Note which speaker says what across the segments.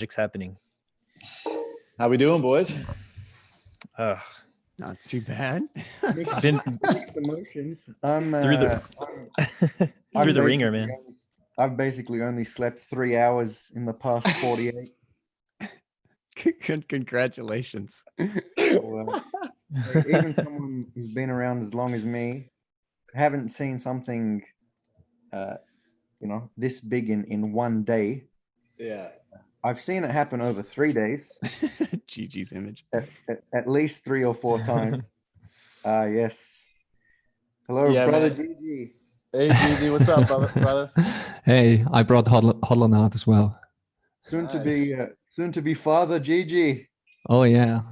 Speaker 1: magic's happening.
Speaker 2: How we doing, boys?
Speaker 3: Not too bad.
Speaker 4: Mixed emotions. I'm
Speaker 1: Through the through the ringer, man.
Speaker 4: I've basically only slept 3 hours in the past 48.
Speaker 3: Congratulations.
Speaker 4: So, even someone who's been around as long as me, haven't seen something, this big in one day.
Speaker 2: Yeah.
Speaker 4: I've seen it happen over 3 days.
Speaker 3: Gigi's image.
Speaker 4: At least 3 or 4 times. Yes. Hello,
Speaker 2: Yeah,
Speaker 4: brother
Speaker 2: man.
Speaker 4: Gigi.
Speaker 2: Hey, Gigi, what's up, brother?
Speaker 5: Hey, I brought Hodlon out as well.
Speaker 4: Soon
Speaker 2: Nice.
Speaker 4: to be father Gigi.
Speaker 5: Oh yeah.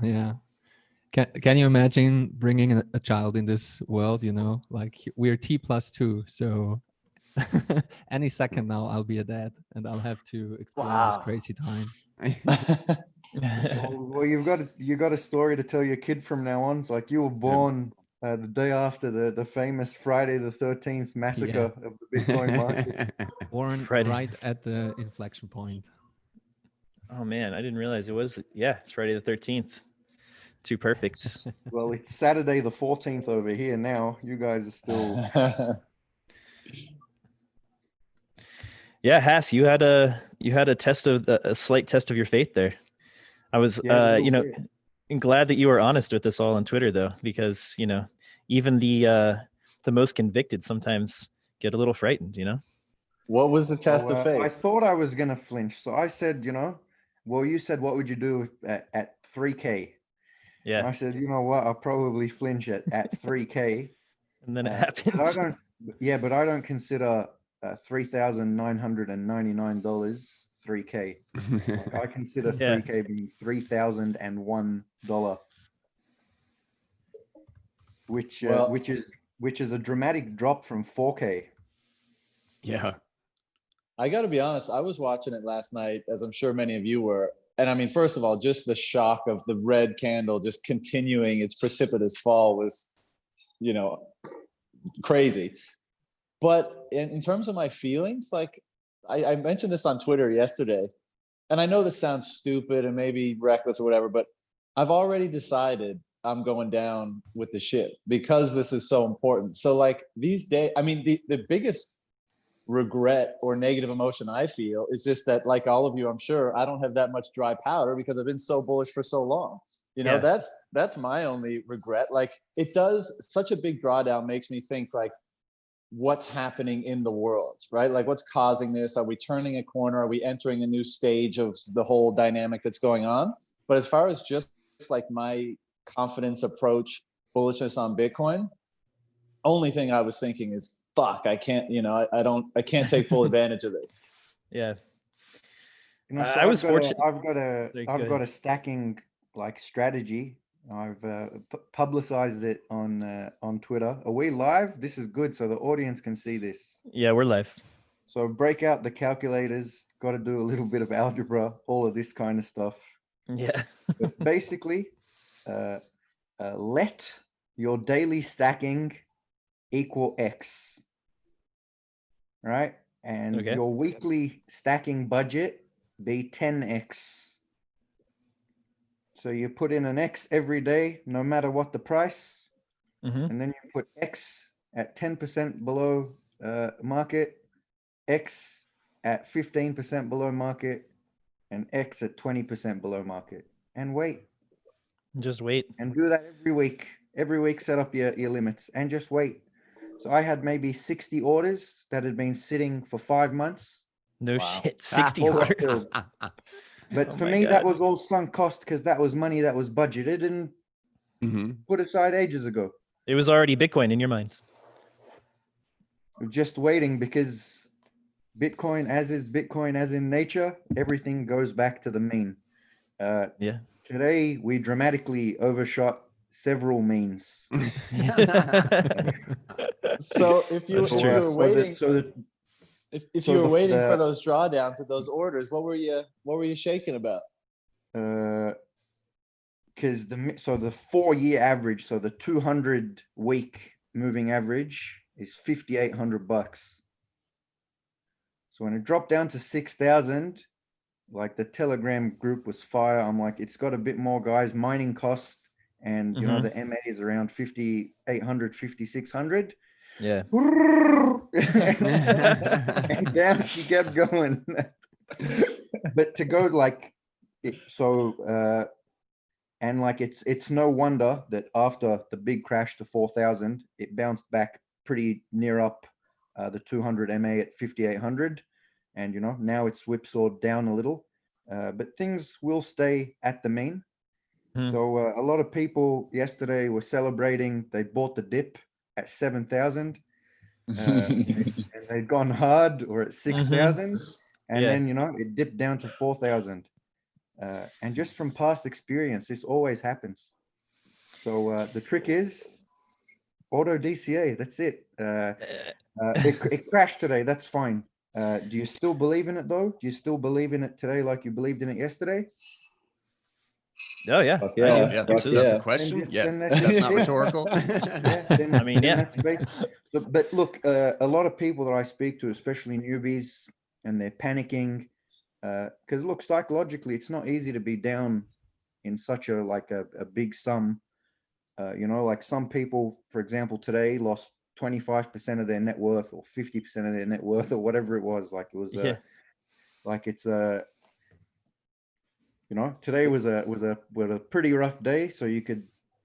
Speaker 5: Can you imagine bringing a child in this world? Like we're T+2, so any second now I'll be a dad, and I'll have to explain this
Speaker 2: Wow.
Speaker 5: crazy time.
Speaker 4: Well, you got a story to tell your kid from now on. It's like you were born the day after the famous Friday the 13th massacre of the Bitcoin market.
Speaker 5: Born
Speaker 1: Friday.
Speaker 5: right at the inflection point.
Speaker 1: Oh man, I didn't realize it was. Yeah, it's Friday the 13th. Too perfect.
Speaker 4: Well, it's Saturday the 14th over here now. You guys are still.
Speaker 1: Yeah, Hass, you had a test of a slight test of your faith there. I was, glad that you were honest with us all on Twitter, though, because even the most convicted sometimes get a little frightened.
Speaker 2: What was the test of faith?
Speaker 4: I thought I was gonna flinch, so I said, well, you said what would you do at 3K?
Speaker 1: Yeah.
Speaker 4: And I said, you know what? I'll probably flinch at 3K.
Speaker 1: And then it happened.
Speaker 4: But I don't consider $3,999 3K. I consider 3K being $3,001, which is a dramatic drop from 4K.
Speaker 3: Yeah.
Speaker 2: I got to be honest. I was watching it last night, as I'm sure many of you were. And I mean, first of all, just the shock of the red candle just continuing its precipitous fall was, crazy. But in terms of my feelings, like I mentioned this on Twitter yesterday, and I know this sounds stupid and maybe reckless or whatever, but I've already decided I'm going down with the ship because this is so important. So like these days, I mean, the biggest regret or negative emotion I feel is just that, like all of you, I'm sure, I don't have that much dry powder because I've been so bullish for so long. That's my only regret. Like it does, such a big drawdown makes me think like, what's happening in the world, right? Like what's causing this? Are we turning a corner? Are we entering a new stage of the whole dynamic that's going on? But as far as just like my confidence approach, bullishness on Bitcoin, only thing I was thinking is, fuck, I can't, I can't take full advantage of this.
Speaker 1: Yeah.
Speaker 4: So
Speaker 1: I was fortunate.
Speaker 4: I've got a stacking like strategy. I've publicized it on Twitter. Are we live? This is good, so the audience can see this.
Speaker 1: Yeah, we're live.
Speaker 4: So break out the calculators. Got to do a little bit of algebra, all of this kind of stuff.
Speaker 1: Yeah.
Speaker 4: But basically, let your daily stacking equal X, right? And your weekly stacking budget be 10X. So you put in an X every day, no matter what the price. And then you put X at 10% below market, X at 15% below market, and X at 20% below market. And wait.
Speaker 1: Just wait.
Speaker 4: And do that every week. Every week, set up your limits and just wait. So I had maybe 60 orders that had been sitting for 5 months.
Speaker 1: No shit, 60 orders.
Speaker 4: But for me, that was all sunk cost because that was money that was budgeted and put aside ages ago.
Speaker 1: It was already Bitcoin in your mind.
Speaker 4: Just waiting because Bitcoin, as in nature, everything goes back to the mean. Today, we dramatically overshot several means.
Speaker 2: So if you were waiting... If you were waiting for those drawdowns of those orders, what were you shaking about?
Speaker 4: Because the 4-year average, so the 200-week moving average is $5,800. So when it dropped down to 6,000, Like the Telegram group was fire. I'm like, it's got a bit more, guys. Mining cost, and you know the MA is around 5,800, 5,600.
Speaker 1: Yeah.
Speaker 4: And down she kept going. But to go like and like it's no wonder that after the big crash to 4,000, it bounced back pretty near up the 200 MA at 5,800, and you know now it's whipsawed down a little, but things will stay at the mean. So a lot of people yesterday were celebrating. They bought the dip at 7,000, and they'd gone hard, or at 6,000, and then you know it dipped down to 4,000. And just from past experience, this always happens. So the trick is auto DCA. That's it. It crashed today. That's fine. Do you still believe in it though? Do you still believe in it today like you believed in it yesterday?
Speaker 1: Oh yeah,
Speaker 2: Fuck yeah.
Speaker 1: I do.
Speaker 3: Yeah,
Speaker 1: Absolutely.
Speaker 3: that's a question.
Speaker 4: Then
Speaker 3: Yes,
Speaker 4: that's
Speaker 3: that's
Speaker 4: it.
Speaker 3: not rhetorical.
Speaker 1: I mean, yeah.
Speaker 4: That's but look, a lot of people that I speak to, especially newbies, and they're panicking because look, psychologically, it's not easy to be down in such a big sum. You know, like some people, for example, today lost 25% of their net worth or 50% of their net worth or whatever it was. Like it was like it's a you know, today was a pretty rough day. So you could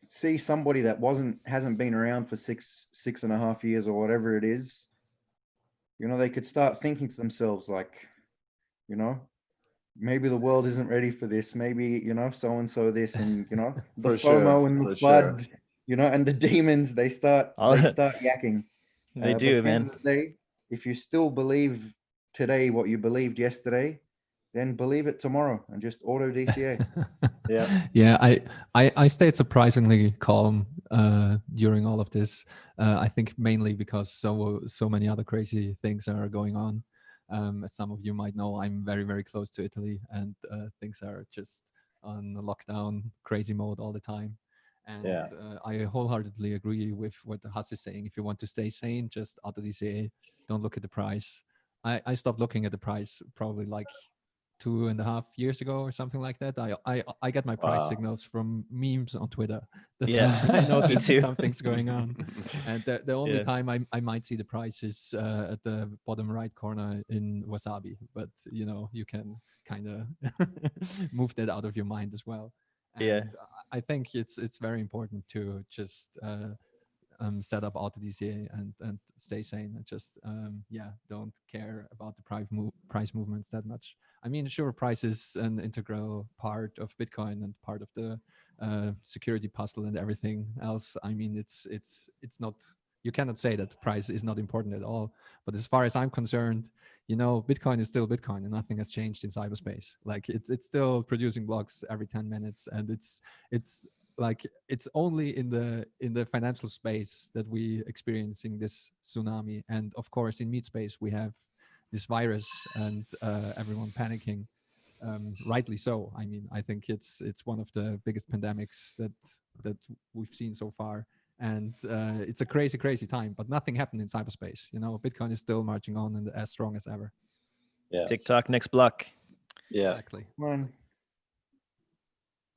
Speaker 4: see somebody that hasn't been around for 6.5 years or whatever it is. You know, they could start thinking to themselves like, you know, maybe the world isn't ready for this. Maybe, you know, so and so this, and you know, the FOMO and the FUD, you know, and the demons. They start yakking.
Speaker 1: They do,
Speaker 4: but
Speaker 1: man.
Speaker 4: At the end of the day, if you still believe today what you believed yesterday, then believe it tomorrow and just auto DCA.
Speaker 5: Yeah. I stayed surprisingly calm during all of this. I think mainly because so many other crazy things are going on. As some of you might know, I'm very, very close to Italy, and things are just on lockdown crazy mode all the time. And I wholeheartedly agree with what Hass is saying. If you want to stay sane, just auto DCA. Don't look at the price. I stopped looking at the price probably like 2.5 years ago or something like that. I get my price signals from memes on Twitter. That's how I notice something's going on. And the only time I might see the price is at the bottom right corner in Wasabi. But you know, you can kind of move that out of your mind as well. And I think it's very important to just set up auto DCA and stay sane, and just don't care about the price movements that much. I mean, sure, price is an integral part of Bitcoin and part of the security puzzle and everything else. I mean, it's not, you cannot say that price is not important at all. But as far as I'm concerned, you know, Bitcoin is still Bitcoin, and nothing has changed in cyberspace. Like it's still producing blocks every 10 minutes, and it's like it's only in the financial space that we experiencing this tsunami. And of course in meat space we have this virus, and everyone panicking, rightly so. I mean, I think it's one of the biggest pandemics that we've seen so far, and it's a crazy time, but nothing happened in cyberspace. You know, Bitcoin is still marching on and as strong as ever.
Speaker 1: TikTok next block.
Speaker 5: Exactly.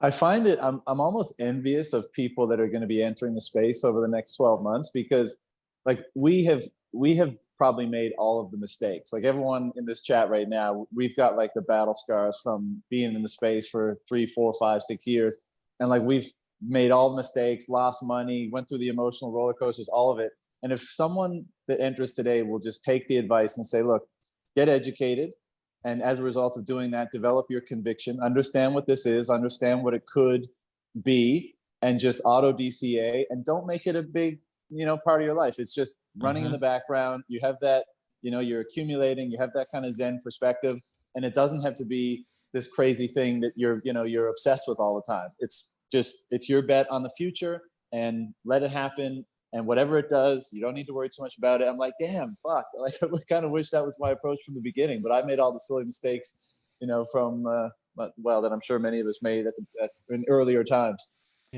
Speaker 2: I find it, I'm almost envious of people that are going to be entering the space over the next 12 months, because like we have probably made all of the mistakes. Like everyone in this chat right now, we've got like the battle scars from being in the space for 3, 4, 5, 6 years. And like we've made all the mistakes, lost money, went through the emotional roller coasters, all of it. And if someone that enters today will just take the advice and say, look, get educated, and as a result of doing that, develop your conviction, understand what this is, understand what it could be, and just auto DCA, and don't make it a big, you know, part of your life. It's just running in the background. You have that, you know, you're accumulating, you have that kind of Zen perspective, and it doesn't have to be this crazy thing that you're obsessed with all the time. It's just, it's your bet on the future, and let it happen. And whatever it does, you don't need to worry too much about it. I'm like, damn, fuck. Like, I kind of wish that was my approach from the beginning, but I made all the silly mistakes, you know, from, that I'm sure many of us made in earlier times.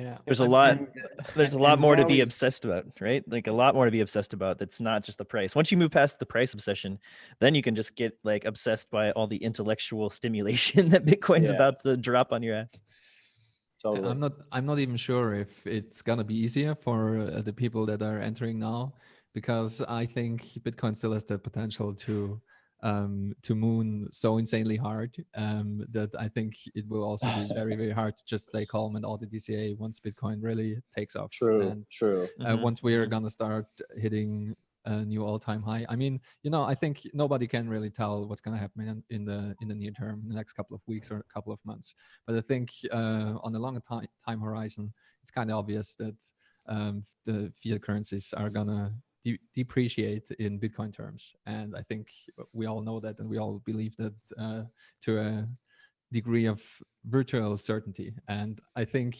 Speaker 5: Yeah.
Speaker 1: There's a lot
Speaker 4: and
Speaker 1: more to be
Speaker 4: Vallis-
Speaker 1: obsessed about, right? Like a lot more to be obsessed about. That's not just the price. Once you move past the price obsession, then you can just get like obsessed by all the intellectual stimulation that Bitcoin's about to drop on your ass.
Speaker 2: Totally.
Speaker 5: I'm not even sure if it's gonna be easier for the people that are entering now, because I think Bitcoin still has the potential to moon so insanely hard that I think it will also be very, very hard to just stay calm and all the DCA once Bitcoin really takes off.
Speaker 2: True.
Speaker 5: And
Speaker 2: True.
Speaker 5: once we are gonna start hitting a new all-time high. I mean, I think nobody can really tell what's going to happen in the near term, in the next couple of weeks or a couple of months. But I think on a longer time horizon, it's kind of obvious that the fiat currencies are going to depreciate in Bitcoin terms. And I think we all know that, and we all believe that to a degree of virtual certainty. And I think,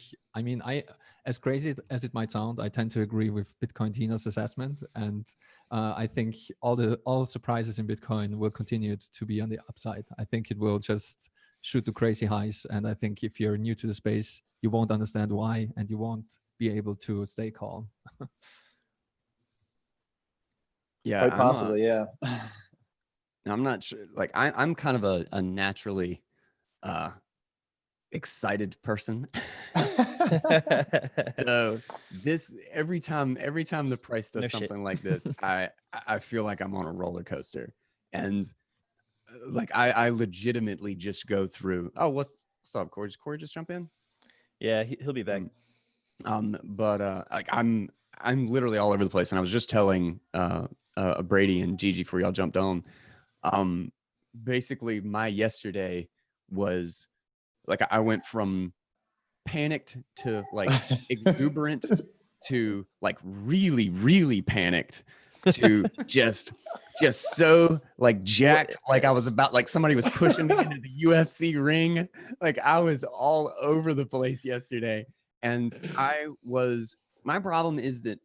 Speaker 5: as crazy as it might sound, I tend to agree with Bitcoin Tina's assessment. And I think all surprises in Bitcoin will continue to be on the upside. I think it will just shoot to crazy highs. And I think if you're new to the space, you won't understand why, and you won't be able to stay calm.
Speaker 3: Yeah,
Speaker 2: quite possibly. Yeah.
Speaker 3: I'm not sure. Like I'm kind of a naturally excited person. So this every time the price does something like this, I feel like I'm on a roller coaster. And like I legitimately just go through, oh, what's up, Cory? Did Cory just jump in?
Speaker 1: Yeah, he'll be back.
Speaker 3: But like I'm literally all over the place. And I was just telling Brady and Gigi before y'all jumped on. Basically my yesterday was like I went from panicked to like exuberant to like really, really panicked to just so like jacked, like I was about, like somebody was pushing me into the UFC ring. Like I was all over the place yesterday. And my problem is that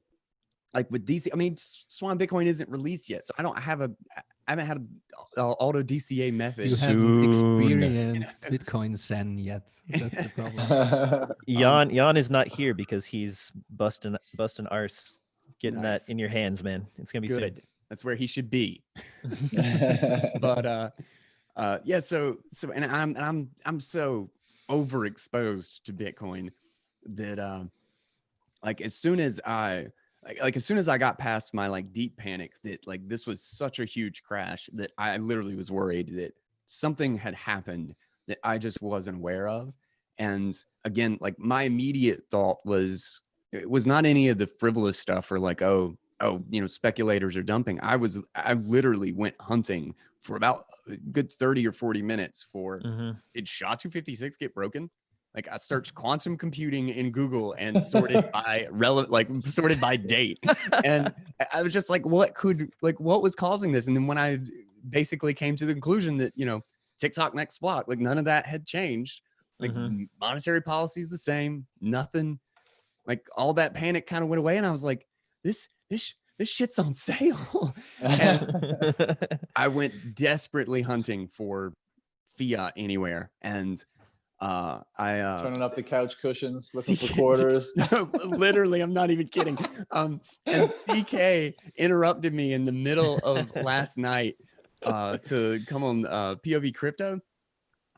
Speaker 3: like with DC, I mean, Swan Bitcoin isn't released yet. So I haven't had an auto DCA method.
Speaker 5: You haven't experienced Bitcoin Zen yet. That's the problem.
Speaker 1: Jan is not here because he's busting arse, getting
Speaker 3: Nice.
Speaker 1: that in your hands, man. It's gonna be
Speaker 3: good.
Speaker 1: Soon.
Speaker 3: That's where he should be. But yeah. So and I'm so overexposed to Bitcoin that like as soon as I got past my like deep panic that like this was such a huge crash that I literally was worried that something had happened that I just wasn't aware of. And again, like my immediate thought was, it was not any of the frivolous stuff or like, oh, speculators are dumping. I literally went hunting for about a good 30 or 40 minutes for, did SHA-256 get broken? Like I searched quantum computing in Google and sorted by sorted by date. And I was just like, what was causing this? And then when I basically came to the conclusion that, TikTok next block, like none of that had changed. Like monetary policy is the same, nothing, like all that panic kind of went away. And I was like, this shit's on sale. And I went desperately hunting for fiat anywhere. And I
Speaker 2: turning up the couch cushions, looking for quarters.
Speaker 3: No, literally, I'm not even kidding. And CK interrupted me in the middle of last night to come on POV Crypto,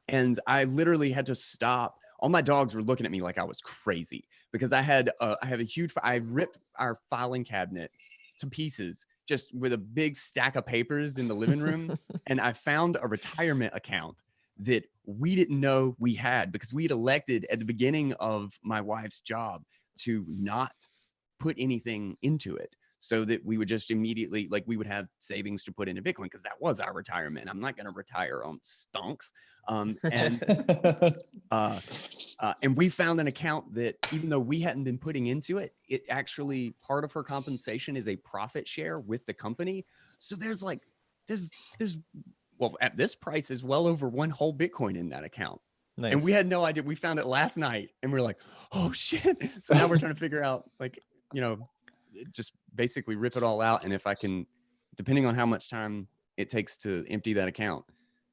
Speaker 3: and I literally had to stop. All my dogs were looking at me like I was crazy because I have a huge. I ripped our filing cabinet to pieces just with a big stack of papers in the living room, and I found a retirement account that we didn't know we had because we had elected at the beginning of my wife's job to not put anything into it so that we would just immediately, like we would have savings to put into Bitcoin because that was our retirement. I'm not going to retire on stonks. And we found an account that even though we hadn't been putting into it, it actually, part of her compensation is a profit share with the company. So there's well, at this price is well over one whole Bitcoin in that account. Nice. And we had no idea. We found it last night and we're like, oh shit. So now we're trying to figure out, like, just basically rip it all out. And if I can, depending on how much time it takes to empty that account,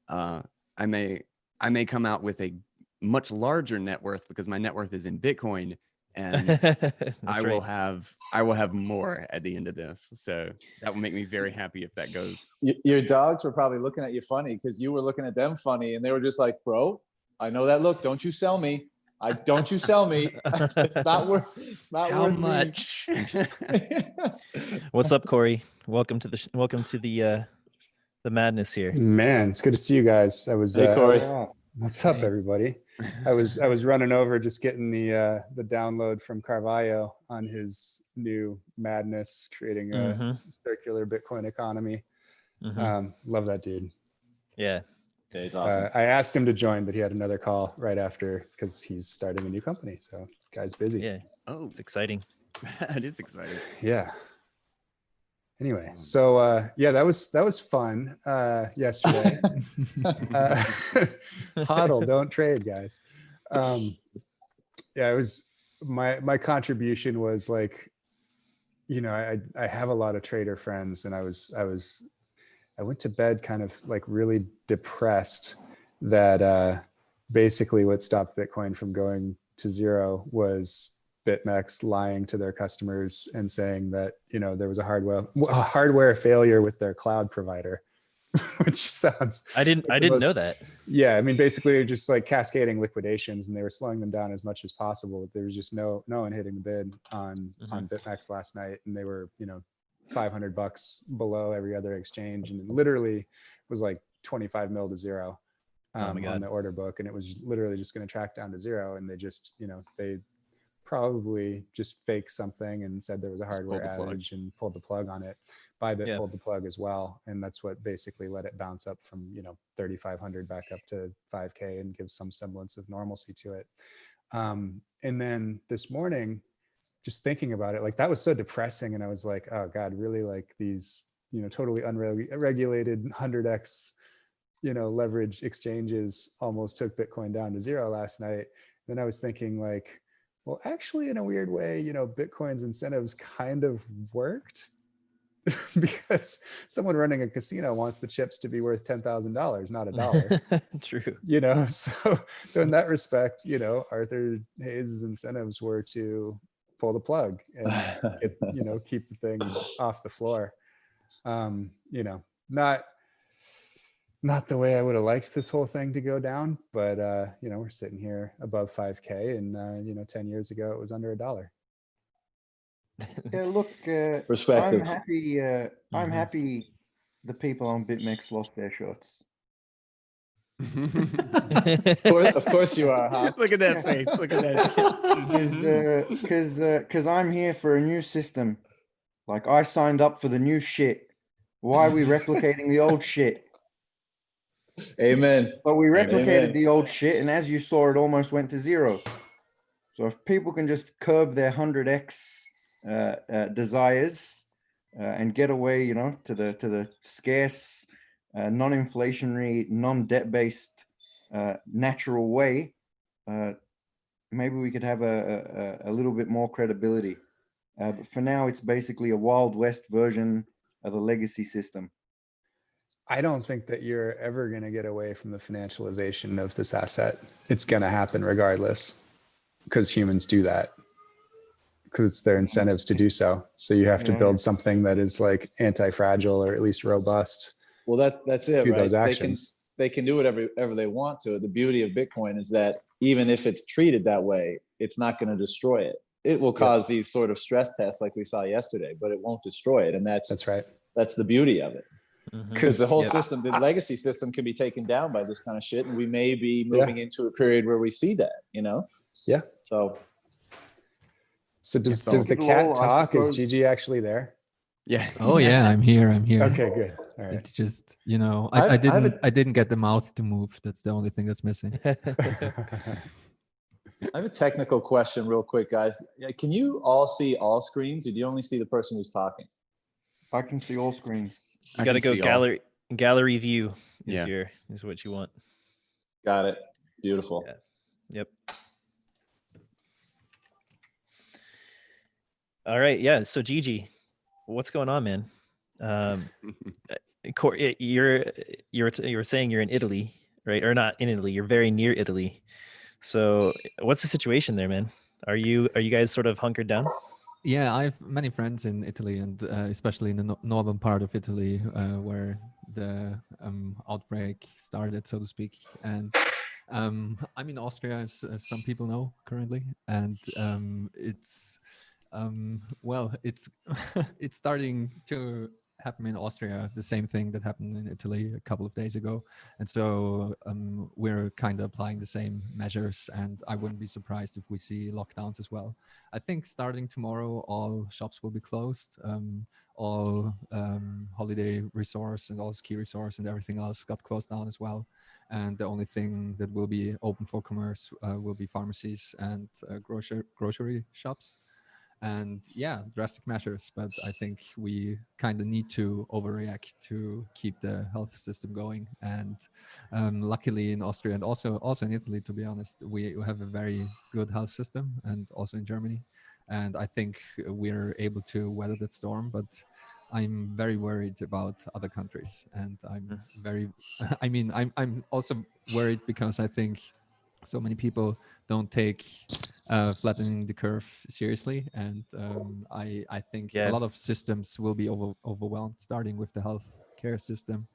Speaker 3: I may come out with a much larger net worth because my net worth is in Bitcoin and I will have more at the end of this. So that will make me very happy if that goes.
Speaker 2: Your dogs were probably looking at you funny because you were looking at them funny, and they were just like, "Bro, I know that look. Don't you sell me? Don't you sell me? It's not worth. It's not
Speaker 3: How
Speaker 2: worth
Speaker 3: much?
Speaker 1: What's up, Cory? Welcome to the madness here.
Speaker 6: Man, it's good to see you guys.
Speaker 2: Hey, Cory.
Speaker 6: What's up,
Speaker 5: Hey.
Speaker 6: everybody? I was running over just getting the download from Carvalho on his new madness, creating a circular Bitcoin economy. Love that dude.
Speaker 1: Yeah.
Speaker 2: He's awesome.
Speaker 6: I asked him to join, but he had another call right after because he's starting a new company. So guy's busy.
Speaker 1: Yeah.
Speaker 3: Oh,
Speaker 1: It's exciting.
Speaker 3: that is exciting.
Speaker 6: Yeah. Anyway, so yeah, that was fun yesterday. Hodl, don't trade, guys. Yeah, it was my contribution was like, you know, I have a lot of trader friends, and I went to bed kind of like really depressed that basically what stopped Bitcoin from going to zero was BitMEX lying to their customers and saying that, you know, there was a hardware failure with their cloud provider, which sounds
Speaker 1: I didn't know that.
Speaker 6: Yeah, I mean, basically they're just like cascading liquidations, and they were slowing them down as much as possible. There was just no one hitting the bid on BitMEX last night, and they were, you know, $500 below every other exchange, and it literally was like 25 mil to zero on the order book, and it was literally just going to track down to zero. And they just, you know, they probably just faked something and said there was a hardware outage and pulled the plug on it. Bybit pulled the plug as well, and that's what basically let it bounce up from, you know, 3,500 back up to 5K and give some semblance of normalcy to it. And then this morning, just thinking about it, like that was so depressing, and I was like, oh God, really? Like these, you know, totally unregulated 100x, you know, leverage exchanges almost took Bitcoin down to zero last night. Then I was thinking like, well, actually, in a weird way, you know, Bitcoin's incentives kind of worked because someone running a casino wants the chips to be worth $10,000, not $1.
Speaker 1: True.
Speaker 6: You know, so in that respect, you know, Arthur Hayes' incentives were to pull the plug and get, you know, keep the thing off the floor. You know, not the way I would have liked this whole thing to go down, but you know, we're sitting here above 5K, and you know, 10 years ago it was under $1.
Speaker 4: Yeah, look,
Speaker 2: Perspective.
Speaker 4: I'm happy. I'm happy the people on BitMEX lost their shorts.
Speaker 2: Of course you are, huh?
Speaker 3: Look at that face. Look at that.
Speaker 4: Because I'm here for a new system. Like, I signed up for the new shit. Why are we replicating the old shit?
Speaker 2: Amen.
Speaker 4: But we replicated
Speaker 2: Amen.
Speaker 4: the old shit, and as you saw, it almost went to zero. So if people can just curb their 100x desires and get away, you know, to the scarce, non-inflationary, non-debt-based, natural way, maybe we could have a little bit more credibility. But for now, it's basically a Wild West version of the legacy system.
Speaker 6: I don't think that you're ever going to get away from the financialization of this asset. It's going to happen regardless, because humans do that, because it's their incentives to do so. So you have to build something that is like anti-fragile or at least robust.
Speaker 2: Well, that's it, right?
Speaker 6: Those actions.
Speaker 2: They can do whatever they want to. The beauty of Bitcoin is that even if it's treated that way, it's not going to destroy it. It will cause these sort of stress tests like we saw yesterday, but it won't destroy it. And that's right. That's the beauty of it. Because the whole system, the legacy system, can be taken down by this kind of shit, and we may be moving into a period where we see that, you know. Yeah. So
Speaker 6: does the cat talk? Is Gigi actually there?
Speaker 3: Yeah.
Speaker 5: Oh yeah, I'm here.
Speaker 6: Okay, good. All right.
Speaker 5: It's just, you know, I didn't get the mouth to move. That's the only thing that's missing.
Speaker 2: I have a technical question real quick, guys. Can you all see all screens, or do you only see the person who's talking?
Speaker 4: I can see all screens.
Speaker 1: You got to go gallery view is what you want.
Speaker 2: Got it. Beautiful.
Speaker 1: Yeah. Yep. All right. Yeah. So Gigi, what's going on, man? Cory, you were saying you're in Italy, right? Or not in Italy. You're very near Italy. So what's the situation there, man? Are you guys sort of hunkered down?
Speaker 5: Yeah, I have many friends in Italy, and especially in the northern part of Italy, where the outbreak started, so to speak. And I'm in Austria, as some people know currently, and it's well, it's it's starting to happen in Austria, the same thing that happened in Italy a couple of days ago, and so we're kind of applying the same measures, and I wouldn't be surprised if we see lockdowns as well. I think starting tomorrow, all shops will be closed. All holiday resorts and all ski resorts and everything else got closed down as well. And the only thing that will be open for commerce will be pharmacies and grocery shops. And yeah, drastic measures, but I think we kind of need to overreact to keep the health system going. And luckily in Austria and also in Italy, to be honest, we have a very good health system, and also in Germany. And I think we're able to weather the storm, but I'm very worried about other countries. And I'm very, I mean, I'm also worried because I think so many people don't take flattening the curve seriously, and I think a lot of systems will be overwhelmed, starting with the health care system,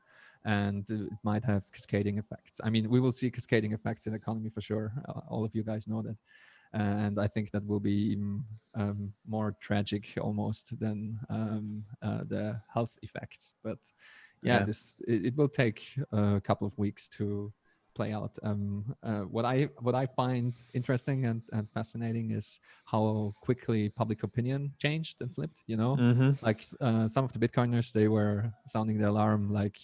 Speaker 5: and it might have cascading effects. I mean, we will see cascading effects in the economy for sure. All of you guys know that, and I think that will be even more tragic almost than the health effects. But yeah, it will take a couple of weeks to play out. What I find interesting and fascinating is how quickly public opinion changed and flipped. You know, like some of the Bitcoiners, they were sounding the alarm like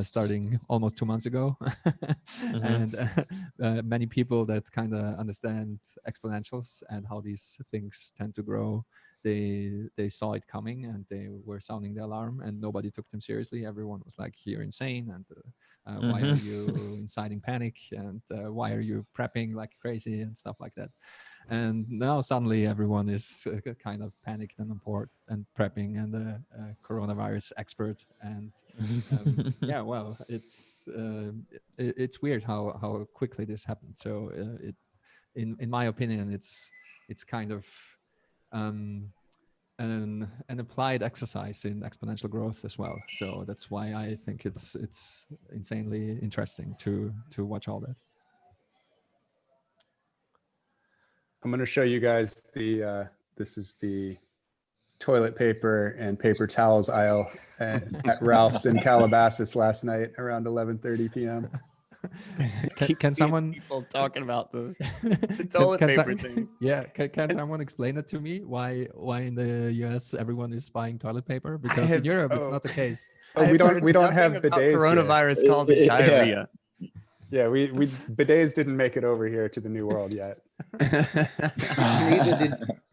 Speaker 5: starting almost 2 months ago, and many people that kind of understand exponentials and how these things tend to grow. They saw it coming and they were sounding the alarm, and nobody took them seriously. Everyone was like, "You're insane," and why are you inciting panic, and why are you prepping like crazy and stuff like that. And now suddenly everyone is kind of panicked and prepping, and a coronavirus expert. And yeah, well, it's weird how quickly this happened. So in my opinion, it's kind of an applied exercise in exponential growth as well. So that's why I think it's insanely interesting to watch all that.
Speaker 6: I'm going to show you guys the this is the toilet paper and paper towels aisle at Ralph's in Calabasas last night around 11:30 p.m.
Speaker 3: Can someone people talking about the toilet paper thing?
Speaker 5: Yeah, can someone explain it to me? Why in the US everyone is buying toilet paper? Because in Europe it's not the case.
Speaker 6: Oh, we don't have bidets.
Speaker 3: Coronavirus causing diarrhea.
Speaker 6: Yeah, we bidets didn't make it over here to the new world yet.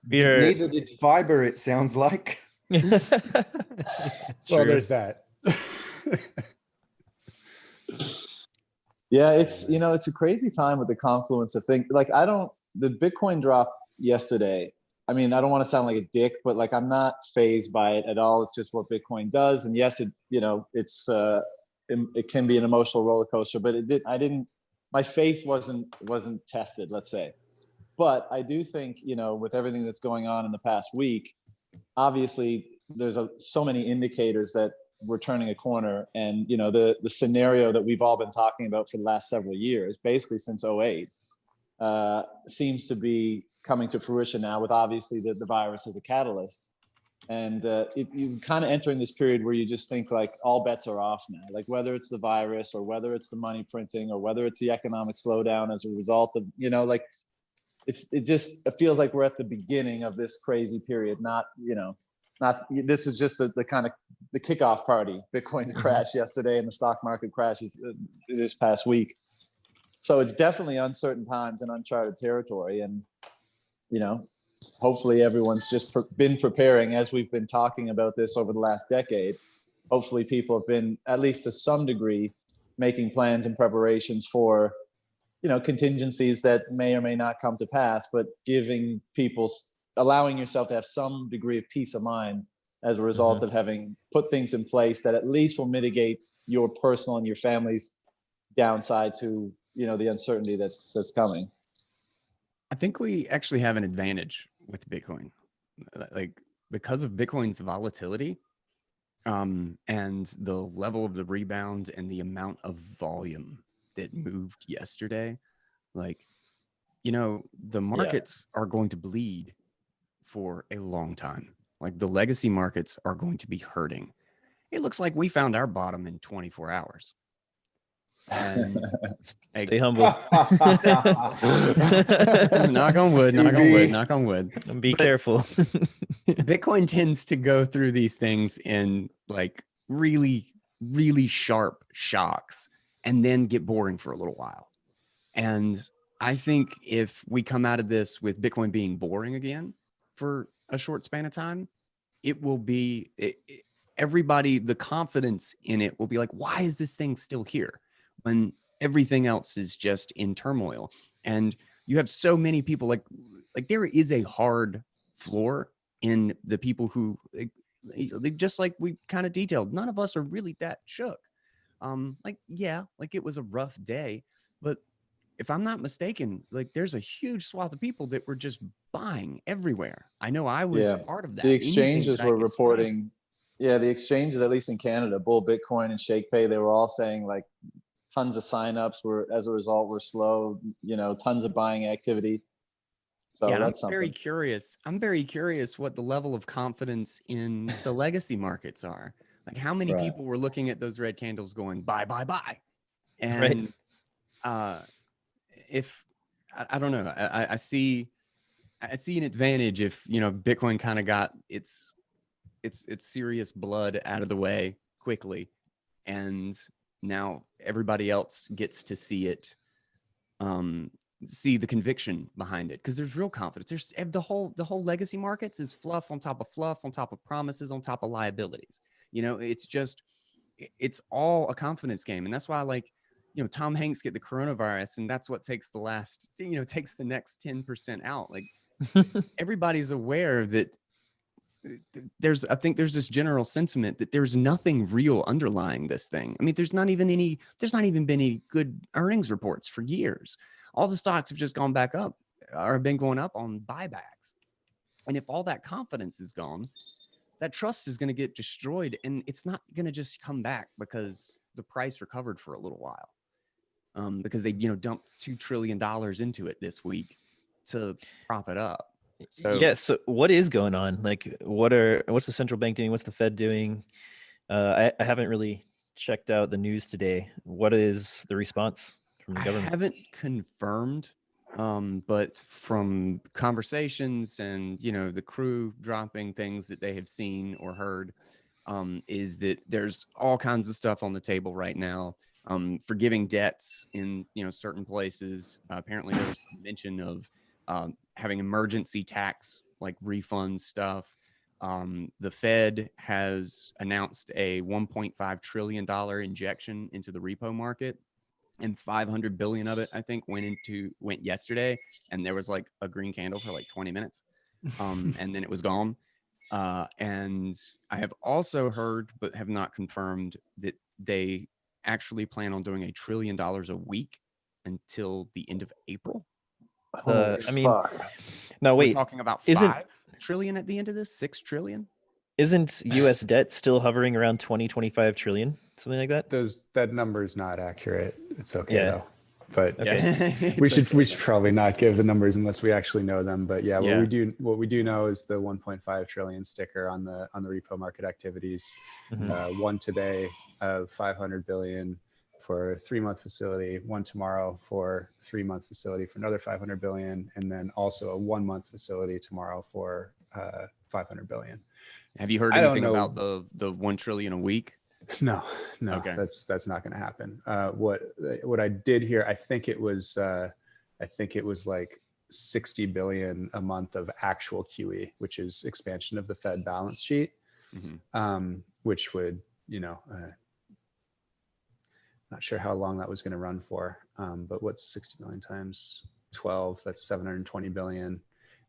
Speaker 4: Neither did fiber, it sounds like.
Speaker 6: Well, there's that.
Speaker 2: Yeah, it's a crazy time with the confluence of things. Like the Bitcoin drop yesterday. I mean, I don't want to sound like a dick, but like I'm not fazed by it at all. It's just what Bitcoin does. And yes, it can be an emotional roller coaster, but my faith wasn't tested, let's say. But I do think, with everything that's going on in the past week, obviously there's so many indicators that we're turning a corner. And, the scenario that we've all been talking about for the last several years, basically since 2008, seems to be coming to fruition now, with obviously the virus as a catalyst. And you're kind of entering this period where you just think like all bets are off now, like whether it's the virus or whether it's the money printing or whether it's the economic slowdown as a result of, it feels like we're at the beginning of this crazy period. This is just the kind of the kickoff party. Bitcoin's crash yesterday and the stock market crashes this past week. So it's definitely uncertain times and uncharted territory. And, hopefully everyone's just been preparing, as we've been talking about this over the last decade. Hopefully people have been, at least to some degree, making plans and preparations for, contingencies that may or may not come to pass, but allowing yourself to have some degree of peace of mind as a result of having put things in place that at least will mitigate your personal and your family's downside to, the uncertainty that's coming.
Speaker 3: I think we actually have an advantage with Bitcoin, like because of Bitcoin's volatility, and the level of the rebound and the amount of volume that moved yesterday. Like, the markets are going to bleed for a long time. Like the legacy markets are going to be hurting. It looks like we found our bottom in 24 hours. And
Speaker 1: stay humble.
Speaker 3: knock on wood, knock on wood, knock on wood.
Speaker 1: And be careful.
Speaker 3: Bitcoin tends to go through these things in like really, really sharp shocks and then get boring for a little while. And I think if we come out of this with Bitcoin being boring again for a short span of time, it will be everybody, the confidence in it will be like, why is this thing still here when everything else is just in turmoil? And you have so many people like there is a hard floor in the people who just like we kind of detailed, none of us are really that shook. Like it was a rough day, but if I'm not mistaken, like there's a huge swath of people that were just buying everywhere. I know I was part of that.
Speaker 2: The exchanges were reporting, the exchanges, at least in Canada, Bull Bitcoin and ShakePay, they were all saying like tons of signups were, as a result, were slow, tons of buying activity. So that's
Speaker 3: I'm very curious. I'm very curious what the level of confidence in the legacy markets are. Like how many people were looking at those red candles going, buy, buy, buy. And if I don't know, I see an advantage if Bitcoin kind of got its serious blood out of the way quickly, and now everybody else gets to see it, see the conviction behind it, because there's real confidence. There's the whole legacy markets is fluff on top of fluff on top of promises on top of liabilities. It's all a confidence game, and that's why Tom Hanks get the coronavirus, and that's what takes takes the next 10% out. Like everybody's aware that I think there's this general sentiment that there's nothing real underlying this thing. I mean, there's not even been any good earnings reports for years. All the stocks have just gone back up or have been going up on buybacks. And if all that confidence is gone, that trust is going to get destroyed, and it's not going to just come back because the price recovered for a little while. Because they, dumped $2 trillion into it this week to prop it up.
Speaker 1: So what is going on? Like, what's the central bank doing? What's the Fed doing? I haven't really checked out the news today. What is the response from the government?
Speaker 3: I haven't confirmed, but from conversations and, the crew dropping things that they have seen or heard, is that there's all kinds of stuff on the table right now. Forgiving debts in certain places. Apparently there was mention of having emergency tax like refund stuff. The Fed has announced a $1.5 trillion injection into the repo market, and 500 billion of it I think went yesterday, and there was like a green candle for like 20 minutes, and then it was gone. And I have also heard, but have not confirmed, that they actually plan on doing $1 trillion a week until the end of April.
Speaker 1: No, wait.
Speaker 3: We're talking about 5 trillion at the end of this, 6 trillion.
Speaker 1: Isn't U.S. debt still hovering around 25 trillion, something like that?
Speaker 6: That number is not accurate. It's okay though. But
Speaker 1: okay.
Speaker 6: we should probably not give the numbers unless we actually know them. But what we do know is the 1.5 trillion sticker on the repo market activities. One today of 500 billion for a 3-month facility, one tomorrow for 3-month facility for another 500 billion, and then also a 1-month facility tomorrow for 500 billion.
Speaker 3: Have you heard anything about the 1 trillion a week?
Speaker 6: No,
Speaker 3: okay.
Speaker 6: That's not going to happen. What I did hear, I think it was like 60 billion a month of actual QE, which is expansion of the Fed balance sheet, which would, not sure how long that was going to run for, but what's 60 billion times 12? That's 720 billion.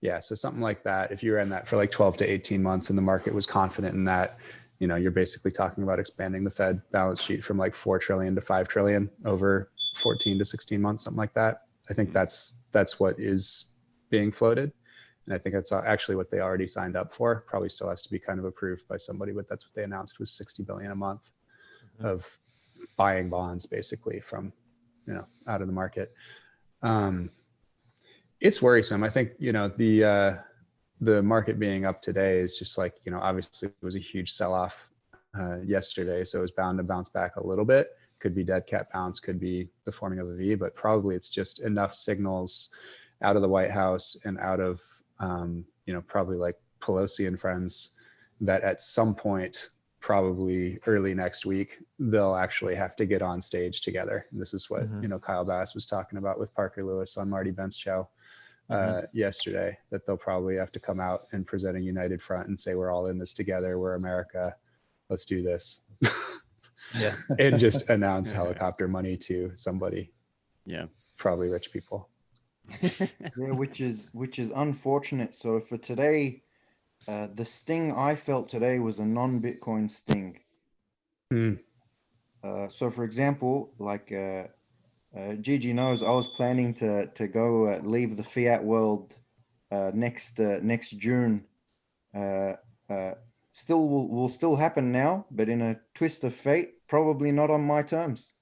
Speaker 6: Yeah, so something like that. If you were in that for like 12 to 18 months and the market was confident in that, you're basically talking about expanding the Fed balance sheet from like 4 trillion to 5 trillion over 14 to 16 months, something like that. I think that's what is being floated. And I think that's actually what they already signed up for. Probably still has to be kind of approved by somebody, but that's what they announced was 60 billion a month of buying bonds basically from, out of the market. It's worrisome. I think, the market being up today is just like, obviously it was a huge sell-off yesterday. So it was bound to bounce back a little bit. Could be dead cat bounce, could be the forming of a V, but probably it's just enough signals out of the White House and out of, probably like Pelosi and friends that at some point, probably early next week, they'll actually have to get on stage together. And this is what, Kyle Bass was talking about with Parker Lewis on Marty Bent's show yesterday, that they'll probably have to come out and present a united front and say, we're all in this together. We're America. Let's do this. And just announce helicopter money to somebody.
Speaker 3: Yeah.
Speaker 6: Probably rich people.
Speaker 4: Yeah, which is unfortunate. So for today, the sting I felt today was a non-Bitcoin sting. So for example, like Gigi knows, I was planning to go leave the fiat world next June. Still will still happen now, but in a twist of fate, probably not on my terms.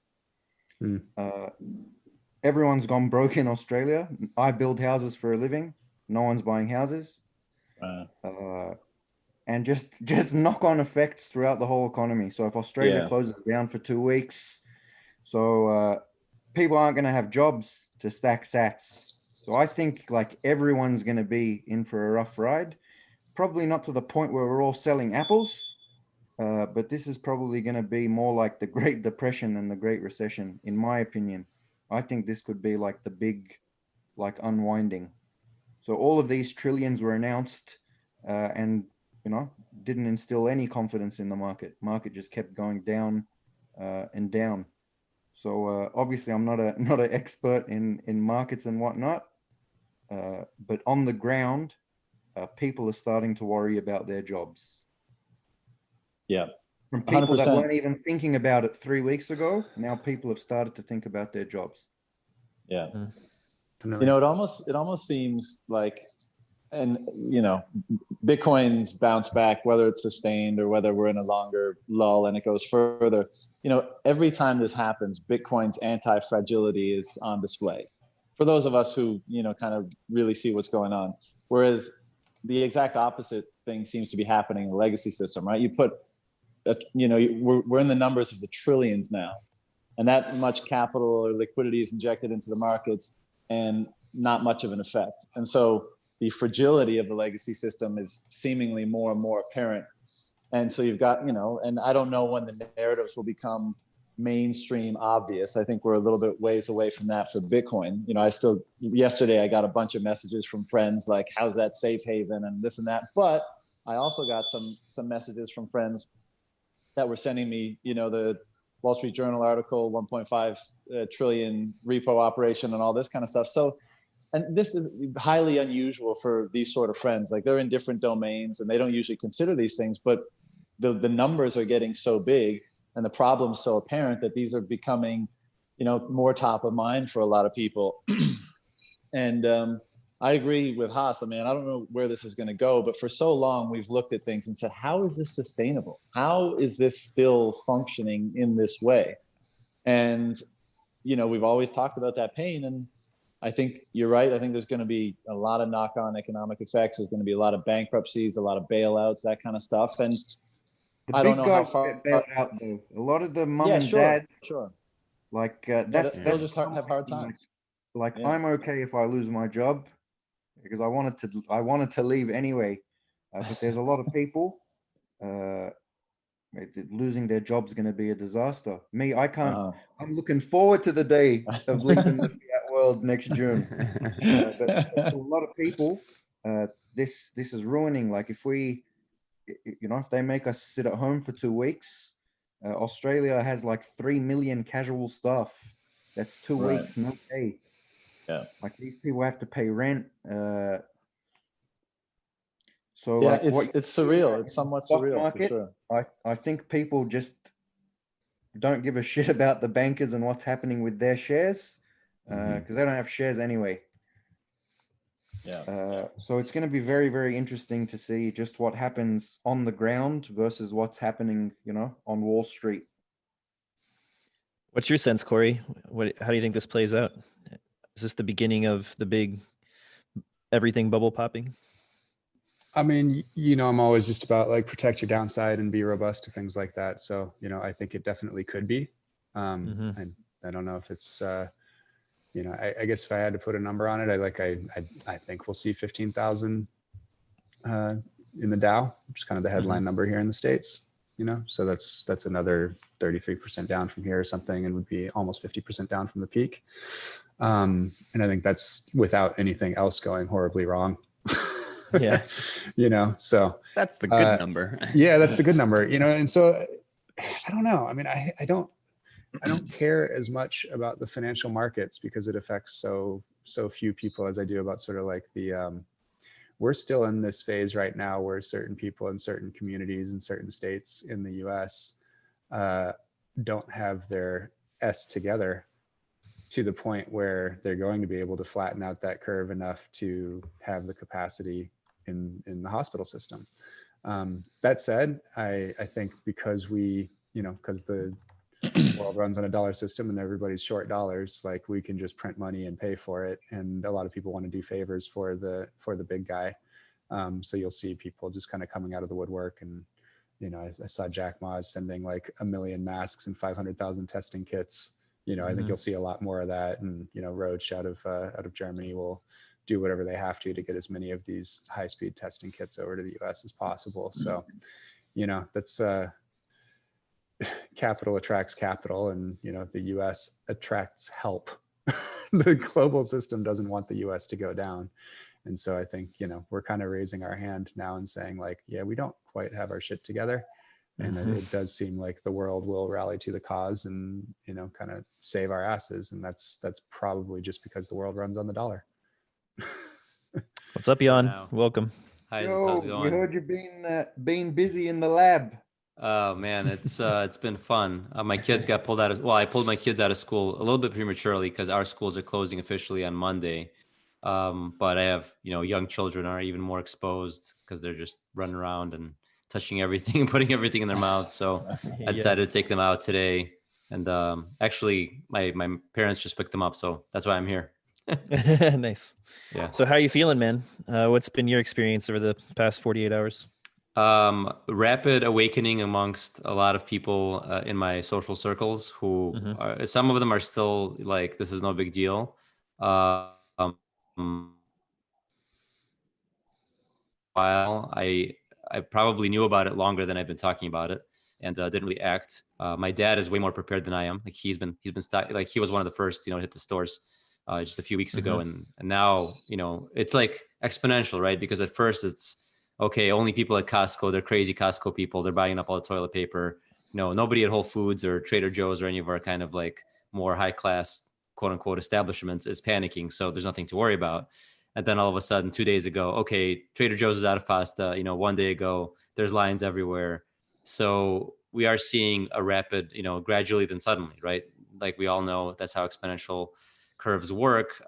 Speaker 4: Everyone's gone broke in Australia. I build houses for a living. No one's buying houses. And just knock-on effects throughout the whole economy. So if Australia closes down for 2 weeks, so people aren't going to have jobs to stack sats. So I think like everyone's going to be in for a rough ride. Probably not to the point where we're all selling apples, but this is probably going to be more like the Great Depression than the Great Recession, in my opinion. I think this could be like the big, like unwinding. So all of these trillions were announced, and didn't instill any confidence in the market. Market just kept going down and down. So obviously, I'm not an expert in markets and whatnot, but on the ground, people are starting to worry about their jobs.
Speaker 2: Yeah.
Speaker 4: From people
Speaker 2: 100%.
Speaker 4: that weren't even thinking about it 3 weeks ago, now people have started to think about their jobs.
Speaker 2: Yeah. It almost seems like, and Bitcoin's bounce back, whether it's sustained or whether we're in a longer lull and it goes further, every time this happens, Bitcoin's anti-fragility is on display for those of us who, kind of really see what's going on. Whereas the exact opposite thing seems to be happening in the legacy system, right? You put, we're in the numbers of the trillions now, and that much capital or liquidity is injected into the markets and not much of an effect. And so the fragility of the legacy system is seemingly more and more apparent. And so you've got, and I don't know when the narratives will become mainstream obvious. I think we're a little bit ways away from that for Bitcoin. Yesterday I got a bunch of messages from friends like, how's that safe haven and this and that. But I also got some messages from friends that were sending me, the Wall Street Journal article, 1.5 trillion repo operation and all this kind of stuff. So, and this is highly unusual for these sort of friends. Like they're in different domains and they don't usually consider these things, but the numbers are getting so big and the problem's so apparent that these are becoming, more top of mind for a lot of people. And I agree with Haas. I don't know where this is going to go, but for so long we've looked at things and said, how is this sustainable? How is this still functioning in this way? And, we've always talked about that pain. And I think you're right. I think there's going to be a lot of knock-on economic effects. There's going to be a lot of bankruptcies, a lot of bailouts, that kind of stuff. And
Speaker 4: the
Speaker 2: I don't know how
Speaker 4: guys
Speaker 2: far.
Speaker 4: get bailed out though. A lot of the mom and dads, like that's
Speaker 2: just have hard times.
Speaker 4: Like I'm okay if I lose my job because I wanted to leave anyway. But there's a lot of people losing their job is going to be a disaster. Me, I can't. I'm looking forward to the day of leaving the fiat world next June. But for a lot of people, this is ruining. Like if if they make us sit at home for 2 weeks, Australia has like 3 million casual staff. That's 2 weeks, no pay.
Speaker 2: Yeah.
Speaker 4: Like these people have to pay rent. So
Speaker 2: yeah,
Speaker 4: like
Speaker 2: it's surreal. It's somewhat surreal
Speaker 4: market,
Speaker 2: for sure.
Speaker 4: I think people just don't give a shit about the bankers and what's happening with their shares because they don't have shares anyway.
Speaker 2: Yeah.
Speaker 4: So it's going to be very, very interesting to see just what happens on the ground versus what's happening, on Wall Street.
Speaker 1: What's your sense, Cory? How do you think this plays out? Is this the beginning of the big everything bubble popping?
Speaker 6: I mean, I'm always just about like protect your downside and be robust to things like that. So, I think it definitely could be. And I don't know if it's, I guess if I had to put a number on it, I think we'll see 15,000 in the Dow, which is kind of the headline number here in the States. So that's another 33% down from here or something, and would be almost 50% down from the peak. And I think that's without anything else going horribly wrong.
Speaker 1: Yeah.
Speaker 6: So
Speaker 3: that's the good number.
Speaker 6: Yeah, that's the good number, and so I don't know. I mean, I don't care as much about the financial markets because it affects so few people as I do about sort of like the, we're still in this phase right now where certain people in certain communities in certain states in the US don't have their S together to the point where they're going to be able to flatten out that curve enough to have the capacity in the hospital system. That said, I think because because the world runs on a dollar system and everybody's short dollars, like we can just print money and pay for it. And a lot of people want to do favors for the big guy. So you'll see people just kind of coming out of the woodwork. And, I saw Jack Ma sending like 1 million masks and 500,000 testing kits. I think you'll see a lot more of that. And, Roche out of Germany will do whatever they have to get as many of these high-speed testing kits over to the US as possible. So, that's capital attracts capital, and the US attracts help. The global system doesn't want the US to go down. And so I think, we're kind of raising our hand now and saying like, yeah, we don't quite have our shit together. And it does seem like the world will rally to the cause and, kind of save our asses. And that's probably just because the world runs on the dollar.
Speaker 1: What's up, Jan? Welcome.
Speaker 7: How's it going?
Speaker 4: We heard you being busy in the lab.
Speaker 7: Oh man, it's been fun. My kids got pulled out of, I pulled my kids out of school a little bit prematurely because our schools are closing officially on Monday. But I have, young children are even more exposed because they're just running around and touching everything and putting everything in their mouths. So I decided to take them out today. And actually my parents just picked them up. So that's why I'm here.
Speaker 1: Nice.
Speaker 7: Yeah.
Speaker 1: So how are you feeling, man? What's been your experience over the past 48 hours?
Speaker 7: Rapid awakening amongst a lot of people in my social circles who some of them are still like, this is no big deal. While I probably knew about it longer than I've been talking about it, and didn't really act. My dad is way more prepared than I am. Like he's been like he was one of the first to hit the stores just a few weeks ago, and now it's like exponential, right? Because at first it's okay, only people at Costco, they're crazy Costco people, they're buying up all the toilet paper. Nobody at Whole Foods or Trader Joe's or any of our kind of like more high class quote unquote establishments is panicking, so there's nothing to worry about. And then all of a sudden 2 days ago, okay, Trader Joe's is out of pasta. 1 day ago, there's lines everywhere. So we are seeing a rapid, gradually then suddenly, right? Like we all know that's how exponential curves work.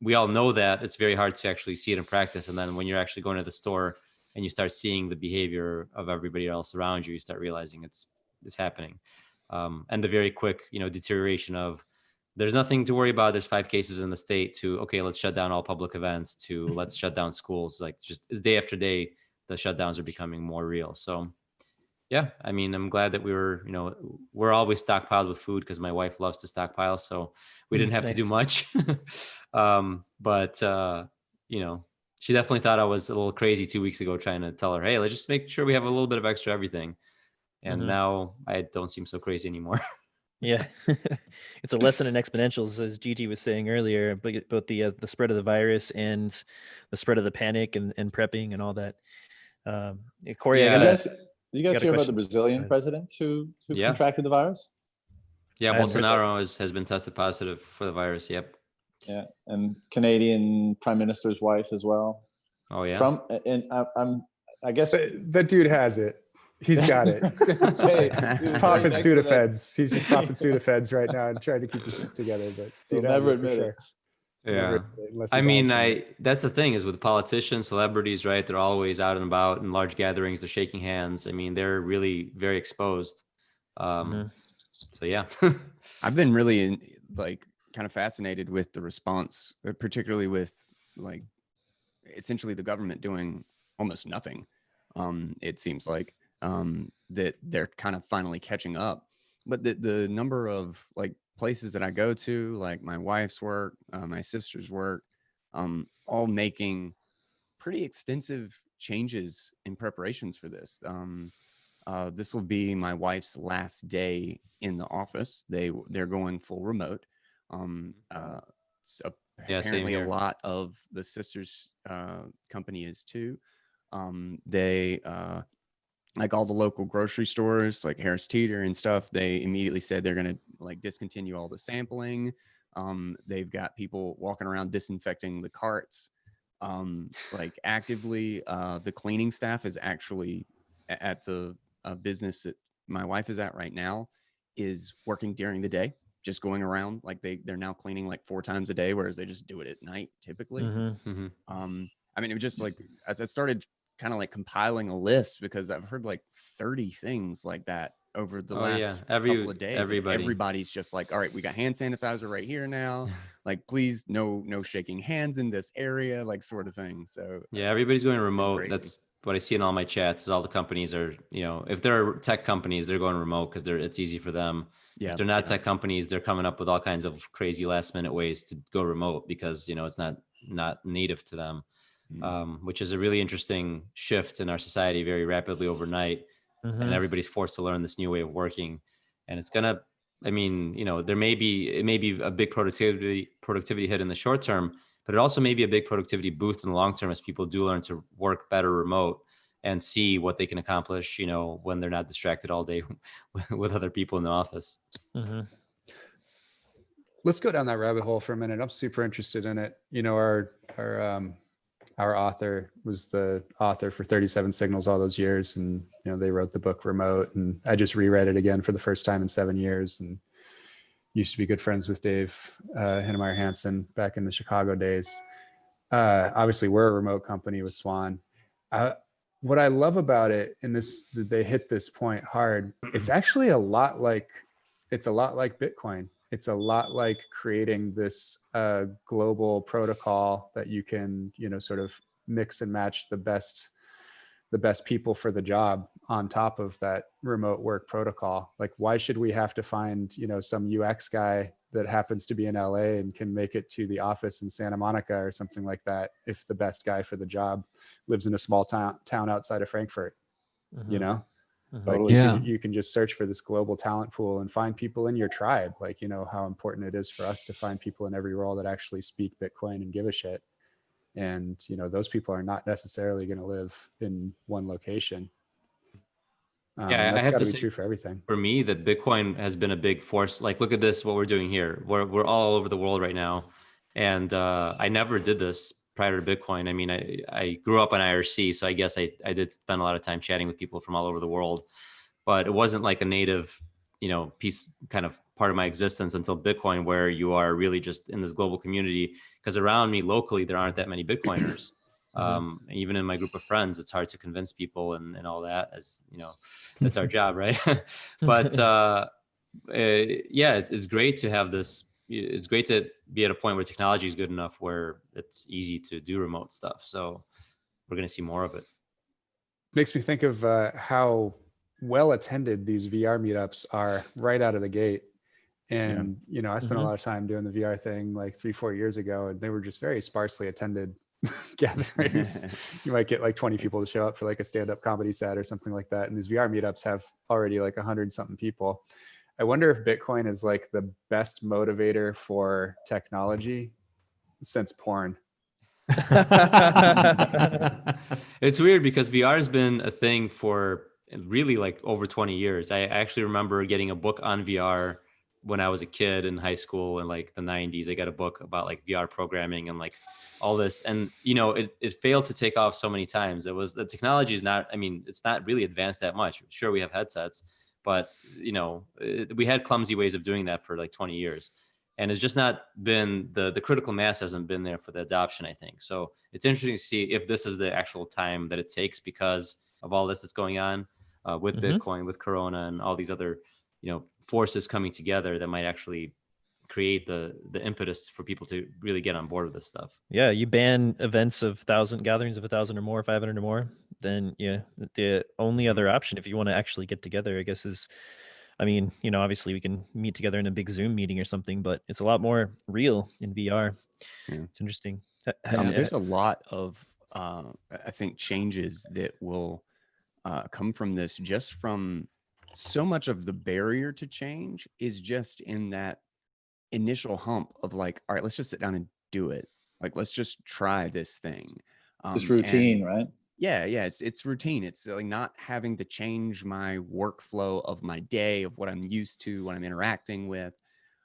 Speaker 7: We all know that it's very hard to actually see it in practice. And then when you're actually going to the store and you start seeing the behavior of everybody else around you, you start realizing it's happening. And the very quick, deterioration of, there's nothing to worry about. There's 5 cases in the state to, okay, let's shut down all public events to let's shut down schools. Like just as day after day, the shutdowns are becoming more real. So yeah, I mean, I'm glad that we're always stockpiled with food because my wife loves to stockpile. So we didn't have to do much. But she definitely thought I was a little crazy 2 weeks ago trying to tell her, hey, let's just make sure we have a little bit of extra everything. And now I don't seem so crazy anymore.
Speaker 1: Yeah, it's a lesson in exponentials, as Gigi was saying earlier, both the spread of the virus and the spread of the panic and prepping and all that. Cory,
Speaker 7: yeah.
Speaker 2: You guys hear about the Brazilian president who contracted the virus?
Speaker 7: Yeah, Bolsonaro has been tested positive for the virus. Yep.
Speaker 2: Yeah, and Canadian Prime Minister's wife as well.
Speaker 7: Oh yeah.
Speaker 2: Trump, and I guess
Speaker 6: that dude has it. He's got it.
Speaker 2: I was gonna say,
Speaker 6: He's popping Sudafeds. He's just popping Sudafeds right now and trying to keep the shit together. But dude,
Speaker 2: he'll never admit it.
Speaker 7: Yeah.
Speaker 6: unless
Speaker 7: I
Speaker 6: he
Speaker 7: mean,
Speaker 6: dies from it.
Speaker 7: that's the thing is with politicians, celebrities, right? They're always out and about in large gatherings. They're shaking hands. I mean, they're really very exposed. So yeah.
Speaker 3: I've been really like kind of fascinated with the response, particularly with like essentially the government doing almost nothing. It seems like that they're kind of finally catching up. But the number of like places that I go to, like my wife's work, my sister's work, all making pretty extensive changes in preparations for this. This will be my wife's last day in the office. They're going full remote. So
Speaker 7: Yeah, same
Speaker 3: apparently a
Speaker 7: here.
Speaker 3: lot of the sisters company is too. They like all the local grocery stores like Harris Teeter and stuff, they immediately said they're going to like discontinue all the sampling. They've got people walking around disinfecting the carts like actively. The cleaning staff is actually at the business that my wife is at right now is working during the day, just going around. Like they're now cleaning like 4 times a day, whereas they just do it at night typically. I mean, it was just like as I started kind of like compiling a list, because I've heard like 30 things like that over the last couple of days. Everybody's just like, all right, we got hand sanitizer right here now. Like, please, no shaking hands in this area, like sort of thing. So
Speaker 7: yeah, everybody's going remote. That's what I see in all my chats is all the companies are, if they're tech companies, they're going remote because it's easy for them. If they're not tech companies, they're coming up with all kinds of crazy last minute ways to go remote because, it's not native to them. Which is a really interesting shift in our society very rapidly overnight. And everybody's forced to learn this new way of working. And it's going to, it may be a big productivity hit in the short term, but it also may be a big productivity boost in the long term as people do learn to work better remote and see what they can accomplish, when they're not distracted all day with other people in the office.
Speaker 6: Let's go down that rabbit hole for a minute. I'm super interested in it. Our author was the author for 37 Signals all those years. And, they wrote the book Remote, and I just reread it again for the first time in 7 years, and used to be good friends with Dave Hinnemeyer Hansen back in the Chicago days. Obviously we're a remote company with Swan. What I love about it, and they hit this point hard, it's actually a lot like Bitcoin. It's a lot like creating this global protocol that you can, sort of mix and match the best people for the job on top of that remote work protocol. Like, why should we have to find, some UX guy that happens to be in LA and can make it to the office in Santa Monica or something like that if the best guy for the job lives in a small town outside of Frankfurt, Like you can just search for this global talent pool and find people in your tribe. Like, how important it is for us to find people in every role that actually speak Bitcoin and give a shit. And, those people are not necessarily going to live in one location. That's got to be true for everything.
Speaker 7: For me, that Bitcoin has been a big force. Like, look at this, what we're doing here. We're all over the world right now. And I never did this prior to Bitcoin. I mean, I grew up on IRC, so I guess I did spend a lot of time chatting with people from all over the world, but it wasn't like a native, piece, kind of part of my existence until Bitcoin, where you are really just in this global community. Because around me locally, there aren't that many Bitcoiners. Even in my group of friends, it's hard to convince people and all that, as that's our job, right? But it's great to have this. It's great to be at a point where technology is good enough where it's easy to do remote stuff. So we're going to see more of it.
Speaker 6: Makes me think of how well attended these VR meetups are right out of the gate. And, I spent a lot of time doing the VR thing like 3-4 years ago, and they were just very sparsely attended gatherings. You might get like 20 people to show up for like a stand-up comedy set or something like that. And these VR meetups have already like 100 something people. I wonder if Bitcoin is like the best motivator for technology since porn.
Speaker 7: It's weird because VR has been a thing for really like over 20 years. I actually remember getting a book on VR when I was a kid in high school in like the 90s. I got a book about like VR programming and like all this. And, it failed to take off so many times. The technology is not, it's not really advanced that much. Sure, we have headsets, but, we had clumsy ways of doing that for like 20 years. and it's just not been the critical mass hasn't been there for the adoption, I think. So it's interesting to see if this is the actual time that it takes because of all this that's going on with Bitcoin, with Corona, and all these other, forces coming together that might actually create the impetus for people to really get on board with this stuff.
Speaker 1: Yeah, you ban events of gatherings of 1,000 or more, 500 or more, then the only other option if you want to actually get together, I guess, is, I mean, obviously we can meet together in a big Zoom meeting or something, but it's a lot more real in VR. Yeah. It's interesting.
Speaker 3: There's a lot of, I think, changes that will come from this, just from so much of the barrier to change is just in that initial hump of like, all right, let's just sit down and do it. Like, let's just try this thing.
Speaker 2: Just routine, right?
Speaker 3: Yeah, it's routine. It's like not having to change my workflow of my day, of what I'm used to, what I'm interacting with.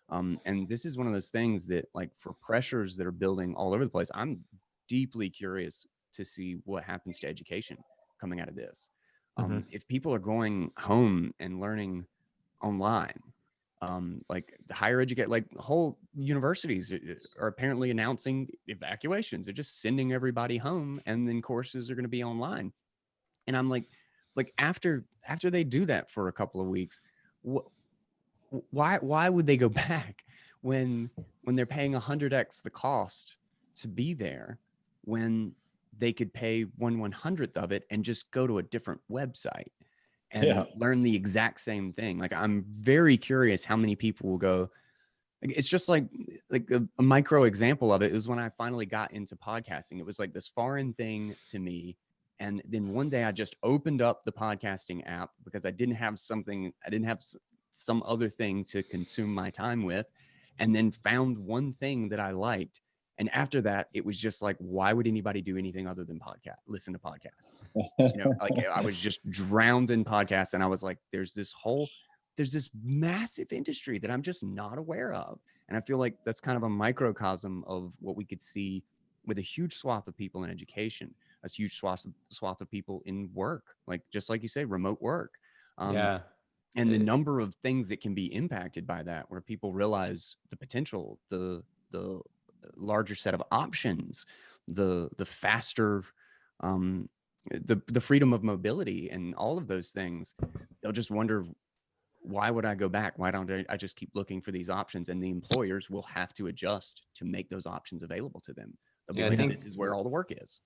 Speaker 3: And this is one of those things that, like, for pressures that are building all over the place, I'm deeply curious to see what happens to education coming out of this. If people are going home and learning online, like the higher education, like whole universities are apparently announcing evacuations. They're just sending everybody home, and then courses are going to be online. And I'm like after they do that for a couple of weeks, why would they go back when they're paying 100x the cost to be there, when they could pay 1/100th of it and just go to a different website and learn the exact same thing? Like, I'm very curious how many people will go. It's just like a micro example of it is when I finally got into podcasting. It was like this foreign thing to me. And then one day I just opened up the podcasting app because I didn't have some other thing to consume my time with, and then found one thing that I liked. And after that, it was just like, why would anybody do anything other than listen to podcasts? Like, I was just drowned in podcasts, and I was like, there's this massive industry that I'm just not aware of. And I feel like that's kind of a microcosm of what we could see with a huge swath of people in education, a huge swath of people in work, like, just like you say, remote work. And the number of things that can be impacted by that, where people realize the potential, the larger set of options, the faster, the freedom of mobility, and all of those things. They'll just wonder, why would I go back? Why don't I just keep looking for these options? And the employers will have to adjust to make those options available to them. I think this is where all the work is.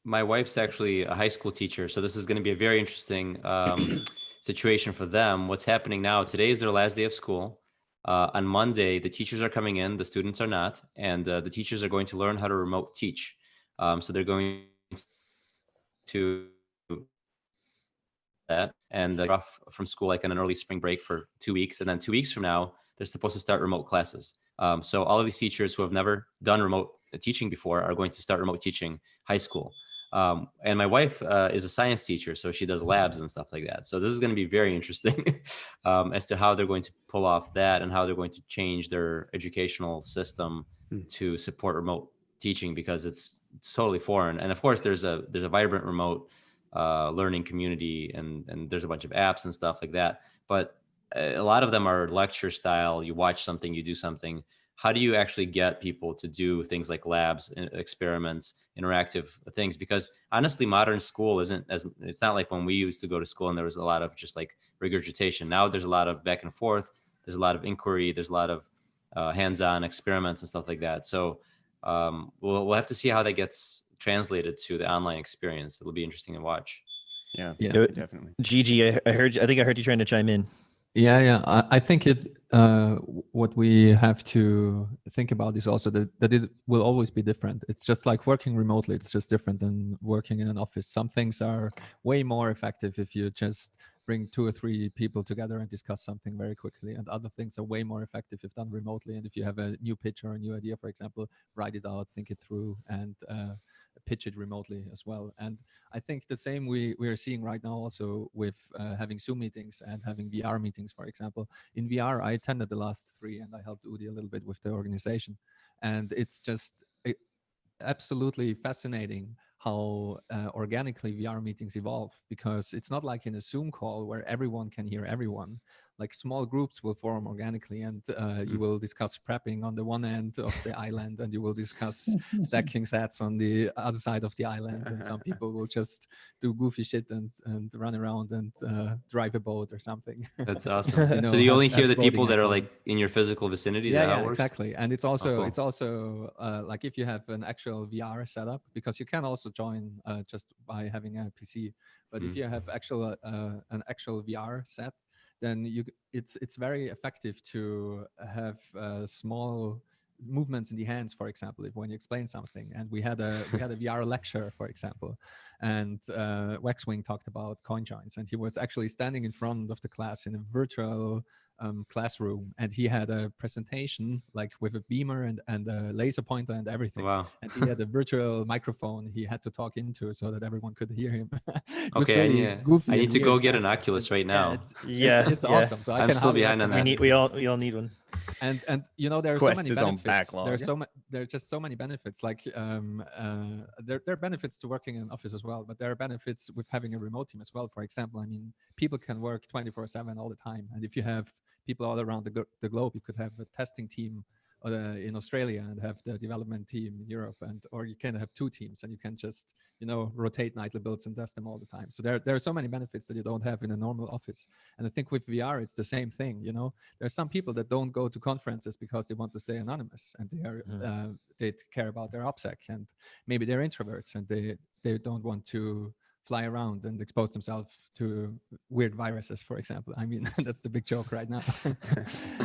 Speaker 7: My wife's actually a high school teacher, so this is going to be a very interesting situation for them. What's happening now, today is their last day of school. On Monday, the teachers are coming in, the students are not, and the teachers are going to learn how to remote teach. So they're going to that and off from school like on an early spring break for 2 weeks, and then 2 weeks from now they're supposed to start remote classes. So all of these teachers who have never done remote teaching before are going to start remote teaching high school. And my wife is a science teacher, so she does labs and stuff like that. So this is going to be very interesting as to how they're going to pull off that and how they're going to change their educational system to support remote teaching, because it's totally foreign. And of course, there's a vibrant remote learning community, and there's a bunch of apps and stuff like that. But a lot of them are lecture style. You watch something, you do something. How do you actually get people to do things like labs, experiments, interactive things? Because honestly, modern school it's not like when we used to go to school and there was a lot of just like regurgitation. Now there's a lot of back and forth. There's a lot of inquiry. There's a lot of hands-on experiments and stuff like that. So we'll have to see how that gets translated to the online experience. It'll be interesting to watch.
Speaker 3: Yeah, definitely.
Speaker 1: Gigi, I think I heard you trying to chime in.
Speaker 5: Yeah. I think what we have to think about is also that it will always be different. It's just like working remotely. It's just different than working in an office. Some things are way more effective if you just bring 2 or 3 people together and discuss something very quickly. And other things are way more effective if done remotely. And if you have a new pitch or a new idea, for example, write it out, think it through, and pitch it remotely as well. And I think the same we are seeing right now also with having Zoom meetings and having VR meetings, for example. In VR, I attended the last 3 and I helped Udi a little bit with the organization. And it's just absolutely fascinating how organically VR meetings evolve, because it's not like in a Zoom call where everyone can hear everyone. like small groups will form organically, and you will discuss prepping on the one end of the island, and you will discuss stacking sets on the other side of the island, and some people will just do goofy shit and run around and drive a boat or something.
Speaker 7: That's awesome.
Speaker 5: You know,
Speaker 7: so do you only
Speaker 5: have
Speaker 7: hear the people
Speaker 5: boating
Speaker 7: that are like
Speaker 5: accidents.
Speaker 7: in your physical vicinity? Is that how it works?
Speaker 5: Exactly. And it's also
Speaker 7: cool.
Speaker 5: it's also like if you have an actual VR setup, because you can also join just by having a PC. But if you have an actual VR set, then it's very effective to have small movements in the hands, for example, if when you explain something. And we had a VR lecture, for example, and Waxwing talked about coin joins, and he was actually standing in front of the class in a virtual classroom, and he had a presentation like with a beamer and a laser pointer and everything.
Speaker 7: Wow.
Speaker 5: And he had a virtual microphone he had to talk into so that everyone could hear him. It was
Speaker 7: Okay,
Speaker 5: really goofy.
Speaker 7: I need to
Speaker 5: weird.
Speaker 7: go get an Oculus right now.
Speaker 5: It's awesome. So
Speaker 7: I'm still behind on that.
Speaker 1: We all need one.
Speaker 5: And you know, there are
Speaker 3: Quest
Speaker 5: so many
Speaker 3: is on
Speaker 5: benefits.
Speaker 3: backlog.
Speaker 5: There are just so many benefits. Like there are benefits to working in an office as well, but there are benefits with having a remote team as well. For example, I mean, people can work 24/7 all the time, and if you have people all around the globe, you could have a testing team in Australia and have the development team in Europe, or you can have two teams and you can just rotate nightly builds and test them all the time. So there are so many benefits that you don't have in a normal office. And I think with VR it's the same thing. There are some people that don't go to conferences because they want to stay anonymous, and they care about their OPSEC, and maybe they're introverts and they don't want to fly around and expose themselves to weird viruses, for example. I mean, that's the big joke right now.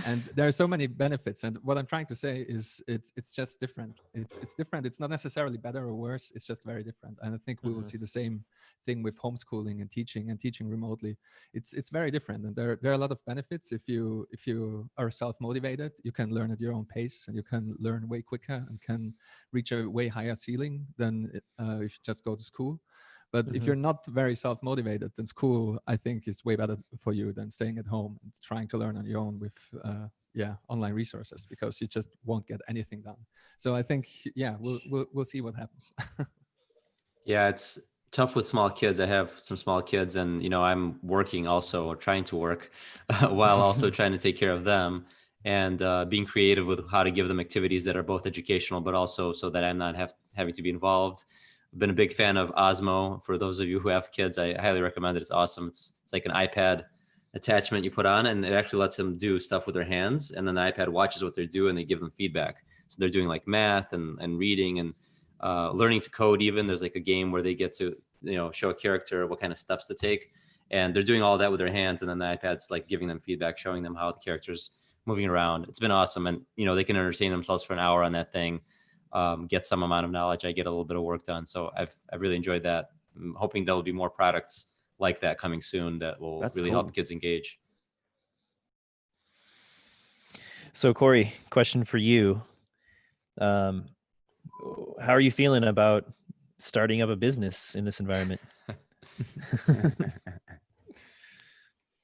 Speaker 5: And there are so many benefits. And what I'm trying to say is it's just different. It's different. It's not necessarily better or worse. It's just very different. And I think we will see the same thing with homeschooling and teaching remotely. It's very different. And there are a lot of benefits. If you are self-motivated, you can learn at your own pace, and you can learn way quicker and can reach a way higher ceiling than if you just go to school. But if you're not very self-motivated, then school, I think, is way better for you than staying at home and trying to learn on your own with online resources, because you just won't get anything done. So I think, we'll see what happens.
Speaker 7: Yeah, it's tough with small kids. I have some small kids, and I'm working also, or trying to work while also trying to take care of them, and being creative with how to give them activities that are both educational, but also so that I'm not having to be involved. I've been a big fan of Osmo. For those of you who have kids, I highly recommend it. It's awesome. It's like an iPad attachment you put on, and it actually lets them do stuff with their hands. And then the iPad watches what they're doing, and they give them feedback. So they're doing like math and reading and learning to code even. There's like a game where they get to, show a character what kind of steps to take. And they're doing all that with their hands. And then the iPad's like giving them feedback, showing them how the character's moving around. It's been awesome. And, they can entertain themselves for an hour on that thing. Get some amount of knowledge. I get a little bit of work done. So I've really enjoyed that. I'm hoping there'll be more products like that coming soon that will really help kids engage.
Speaker 1: So Cory, question for you. How are you feeling about starting up a business in this environment?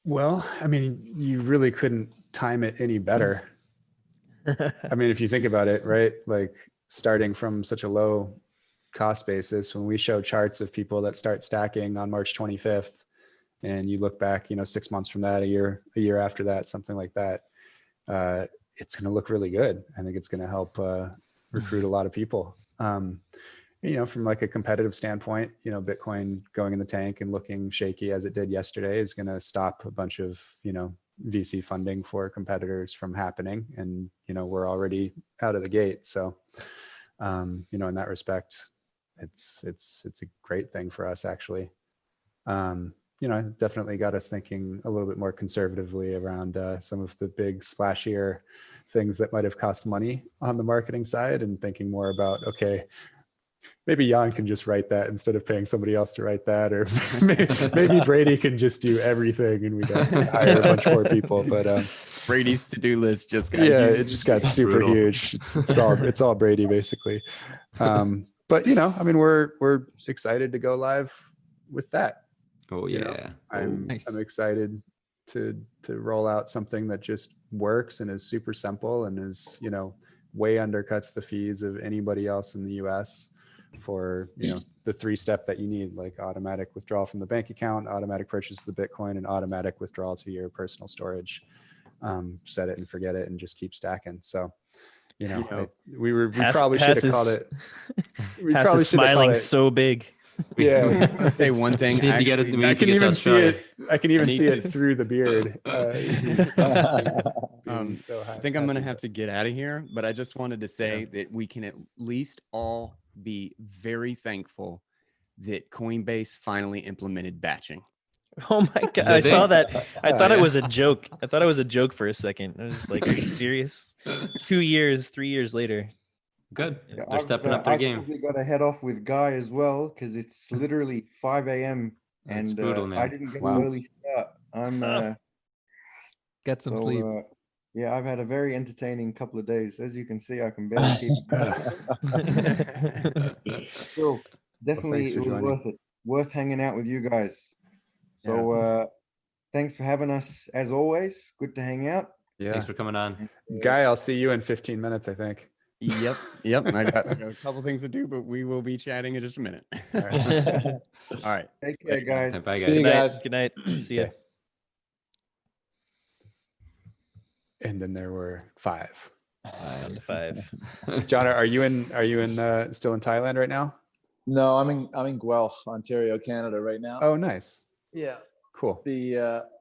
Speaker 6: Well, I mean, you really couldn't time it any better. I mean, if you think about it, right? Like, starting from such a low cost basis, when we show charts of people that start stacking on March 25th, and you look back, 6 months from that, a year after that, something like that, it's going to look really good. I think it's going to help recruit a lot of people. From like a competitive standpoint, Bitcoin going in the tank and looking shaky as it did yesterday is going to stop a bunch of, VC funding for competitors from happening. And, we're already out of the gate. So, in that respect, it's a great thing for us, actually. Definitely got us thinking a little bit more conservatively around some of the big splashier things that might have cost money on the marketing side, and thinking more about, okay, maybe Jan can just write that instead of paying somebody else to write that, or maybe Brady can just do everything and we don't hire a bunch more people. But
Speaker 3: Brady's to-do list just got
Speaker 6: it just got super huge. It's all Brady basically. But I mean, we're excited to go live with that.
Speaker 7: Oh yeah,
Speaker 6: I'm excited to roll out something that just works and is super simple and is way undercuts the fees of anybody else in the US. for, the 3-step that you need, like automatic withdrawal from the bank account, automatic purchase of the Bitcoin, and automatic withdrawal to your personal storage. Set it and forget it and just keep stacking. So, we probably should have called it. We
Speaker 1: Haas
Speaker 6: probably
Speaker 1: is
Speaker 6: should have
Speaker 1: smiling
Speaker 6: called it.
Speaker 1: so big.
Speaker 6: Yeah.
Speaker 3: I'll say one
Speaker 7: We
Speaker 3: thing.
Speaker 7: just need to get it. We
Speaker 6: I
Speaker 7: need to
Speaker 6: can
Speaker 7: get to
Speaker 6: even see
Speaker 7: Australia.
Speaker 6: it. I can even see it through the beard.
Speaker 3: I think I'm going to have to get out of here, but I just wanted to say that we can at least all be very thankful that Coinbase finally implemented batching.
Speaker 1: Oh my god!
Speaker 7: Did
Speaker 1: I
Speaker 7: they?
Speaker 1: saw that. I thought
Speaker 7: yeah.
Speaker 1: it was a joke. I thought it was a joke for a second. I was just like, "Are you serious?" 2 years, 3 years later.
Speaker 7: Good.
Speaker 4: Yeah,
Speaker 7: They're stepping up their
Speaker 4: I've
Speaker 7: game.
Speaker 4: probably got to head off with Guy as well because it's literally 5 a.m.
Speaker 7: That's
Speaker 4: and
Speaker 7: brutal, man.
Speaker 4: I didn't get
Speaker 6: Wow.
Speaker 4: an early start. I'm
Speaker 5: Get some
Speaker 4: so,
Speaker 5: sleep.
Speaker 4: yeah, I've had a very entertaining couple of days. As you can see, I can barely keep it. Still, definitely
Speaker 6: for
Speaker 4: it was
Speaker 6: joining.
Speaker 4: worth it. Worth hanging out with you guys. So thanks for having us as always. Good to hang out.
Speaker 6: Yeah.
Speaker 7: Thanks for coming on.
Speaker 6: Guy, I'll see you in 15 minutes, I think.
Speaker 3: Yep. I got a couple things to do, but we will be chatting in just a minute.
Speaker 6: All right.
Speaker 3: All right.
Speaker 4: Take care, guys.
Speaker 7: Bye, guys.
Speaker 2: See you
Speaker 1: Good night.
Speaker 2: guys.
Speaker 1: Good night. See ya.
Speaker 6: Okay. And then there were 5.
Speaker 1: On to 5.
Speaker 6: John, are you in still in Thailand right now?
Speaker 2: No, I'm in Guelph, Ontario, Canada right now.
Speaker 6: Oh, nice.
Speaker 2: Yeah.
Speaker 6: Cool.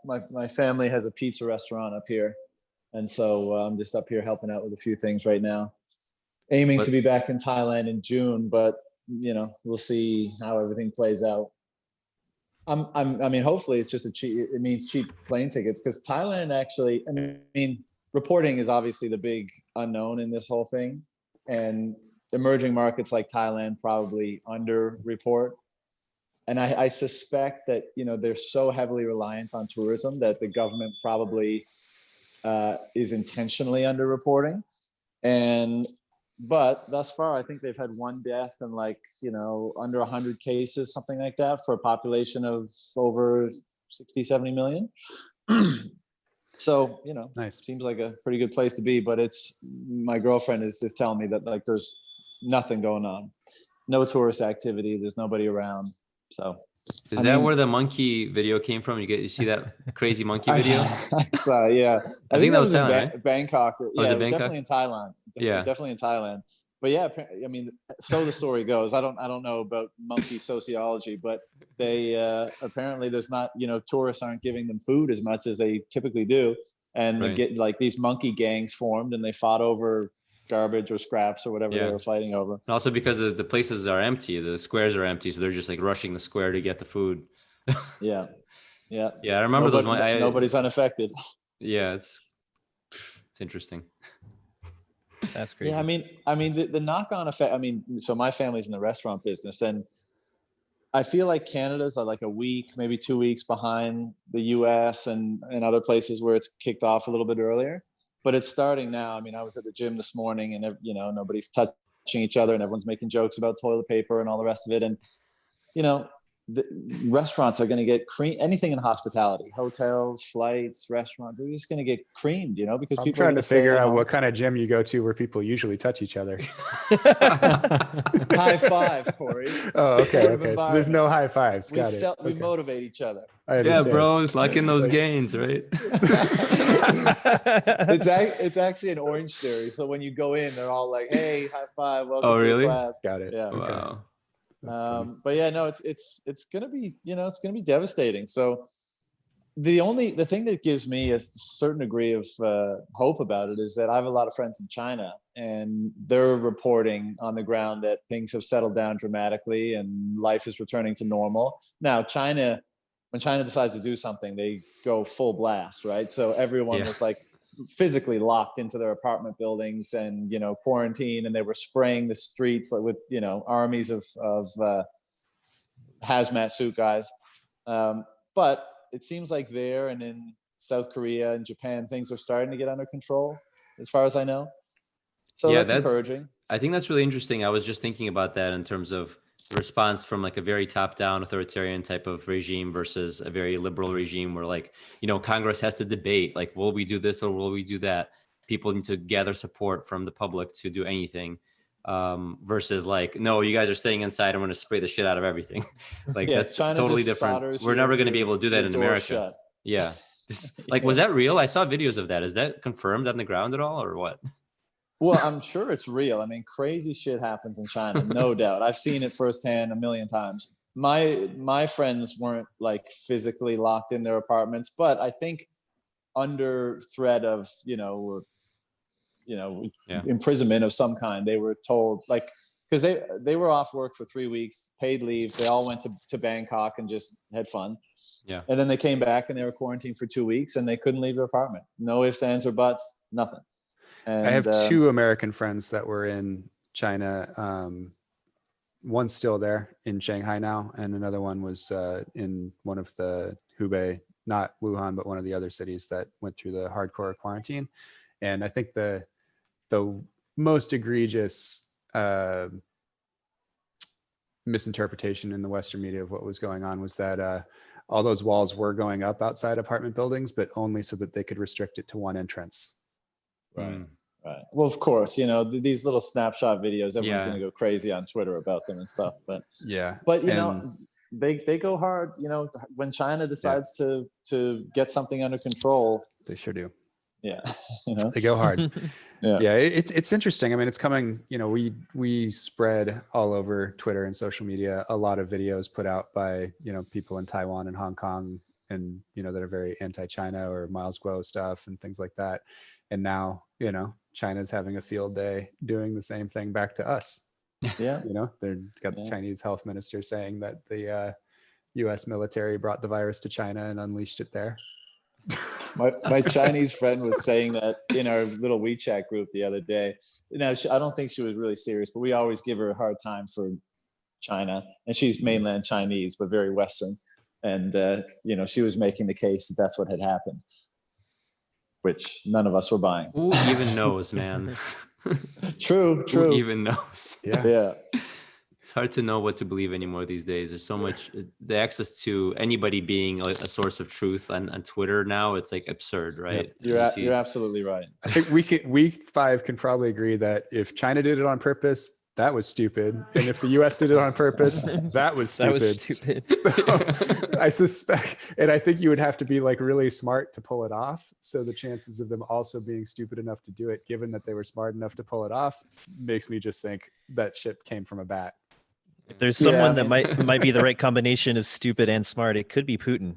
Speaker 2: My family has a pizza restaurant up here, and so I'm just up here helping out with a few things right now. Aiming to be back in Thailand in June, but we'll see how everything plays out. I mean, hopefully it's just it means cheap plane tickets, because Thailand actually, I mean, reporting is obviously the big unknown in this whole thing, and emerging markets like Thailand probably under-report. And I suspect that, they're so heavily reliant on tourism that the government probably is intentionally under-reporting. But thus far, I think they've had 1 death and under 100 cases, something like that, for a population of over 60, 70 million. So,
Speaker 6: Nice.
Speaker 2: seems like a pretty good place to be, but my girlfriend is just telling me that there's nothing going on, no tourist activity. There's nobody around. So
Speaker 7: Is that where the monkey video came from? You see that crazy monkey video?
Speaker 2: I saw, yeah.
Speaker 7: I think that was
Speaker 2: in
Speaker 7: Thailand, right?
Speaker 2: Bangkok.
Speaker 7: Was it Bangkok?
Speaker 2: Definitely in Thailand. Definitely in Thailand. But yeah, I mean, so the story goes. I don't know about monkey sociology, but they apparently there's not, tourists aren't giving them food as much as they typically do, and they get these monkey gangs formed, and they fought over garbage or scraps or whatever they were fighting over.
Speaker 7: And also because the places are empty, the squares are empty, so they're just rushing the square to get the food.
Speaker 2: Yeah.
Speaker 7: I remember those.
Speaker 2: Nobody's unaffected.
Speaker 7: Yeah, it's interesting.
Speaker 1: That's crazy.
Speaker 2: Yeah, I mean the knock-on effect. I mean, so my family's in the restaurant business, and I feel like Canada's like a week, maybe 2 weeks behind the US and other places where it's kicked off a little bit earlier. But it's starting now. I mean, I was at the gym this morning, and nobody's touching each other, and everyone's making jokes about toilet paper and all the rest of it. And the restaurants are going to get creamed. Anything in hospitality, hotels, flights, restaurants, they're just going to get creamed. Because
Speaker 6: I'm
Speaker 2: people
Speaker 6: trying to figure out what kind of gym you go to where people usually touch each other.
Speaker 2: High five, Cory.
Speaker 6: Oh, okay. So there's no high fives. Got it.
Speaker 2: We motivate each other.
Speaker 7: Yeah, bro, it's like in those gains, right?
Speaker 2: It's actually an Orange Theory. So when you go in, they're all like, "Hey, high five, welcome to the class."
Speaker 6: Got it.
Speaker 2: Yeah.
Speaker 7: Wow.
Speaker 2: But yeah, no, it's gonna be it's gonna be devastating. So the thing that gives me a certain degree of hope about it is that I have a lot of friends in China, and they're reporting on the ground that things have settled down dramatically and life is returning to normal. Now, when China decides to do something, they go full blast, right? So everyone was physically locked into their apartment buildings and quarantine, and they were spraying the streets with armies of hazmat suit guys. But it seems like there and in South Korea and Japan, things are starting to get under control, as far as I know. So that's encouraging.
Speaker 7: I think that's really interesting. I was just thinking about that in terms of the response from a very top-down authoritarian type of regime versus a very liberal regime where Congress has to debate, will we do this or will we do that? People need to gather support from the public to do anything. versus like, no, you guys are staying inside. I'm going to spray the shit out of everything. Like that's
Speaker 2: China
Speaker 7: totally
Speaker 2: just
Speaker 7: different.
Speaker 2: solders
Speaker 7: We're never going to be able to do that
Speaker 2: your
Speaker 7: in
Speaker 2: door
Speaker 7: America.
Speaker 2: shut.
Speaker 7: Yeah. Was that real? I saw videos of that. Is that confirmed on the ground at all, or what?
Speaker 2: Well, I'm sure it's real. I mean, crazy shit happens in China, no doubt. I've seen it firsthand a million times. My friends weren't like physically locked in their apartments, but I think under threat of imprisonment of some kind, they were told, like, because they were off work for 3 weeks, paid leave. They all went to Bangkok and just had fun.
Speaker 7: Yeah.
Speaker 2: And then they came back and they were quarantined for 2 weeks and they couldn't leave their apartment. No ifs, ands, or buts, nothing. And
Speaker 6: I have two American friends that were in China. One's still there in Shanghai now, and another one was in one of the Hubei, not Wuhan, but one of the other cities that went through the hardcore quarantine. And I think the most egregious misinterpretation in the Western media of what was going on was that all those walls were going up outside apartment buildings, but only so that they could restrict it to one entrance.
Speaker 2: Right. Right. Well, of course, these little snapshot videos, everyone's going to go crazy on Twitter about them and stuff. But they go hard. When China decides to get something under control,
Speaker 6: they sure do.
Speaker 2: Yeah.
Speaker 6: They go hard.
Speaker 2: Yeah.
Speaker 6: It's interesting. I mean, it's coming, we spread all over Twitter and social media a lot of videos put out by, people in Taiwan and Hong Kong and, that are very anti-China or Miles Guo stuff and things like that. And now, China's having a field day doing the same thing back to us.
Speaker 2: Yeah.
Speaker 6: They've got the Chinese health minister saying that the US military brought the virus to China and unleashed it there.
Speaker 2: My Chinese friend was saying that in our little WeChat group the other day. I don't think she was really serious, but we always give her a hard time for China. And she's mainland Chinese, but very Western. And, she was making the case that that's what had happened, which none of us were buying.
Speaker 7: Who even knows, man?
Speaker 2: True.
Speaker 7: Who even knows?
Speaker 2: Yeah.
Speaker 7: It's hard to know what to believe anymore these days. There's so much, the access to anybody being a source of truth on Twitter now, it's like absurd, right?
Speaker 2: Yeah, you're absolutely right.
Speaker 6: I think we 5 can probably agree that if China did it on purpose, that was stupid. And if the US did it on purpose, that was stupid. So, I suspect, and I think you would have to be like really smart to pull it off. So the chances of them also being stupid enough to do it, given that they were smart enough to pull it off, makes me just think that shit came from a bat.
Speaker 1: If there's someone that might be the right combination of stupid and smart, it could be Putin.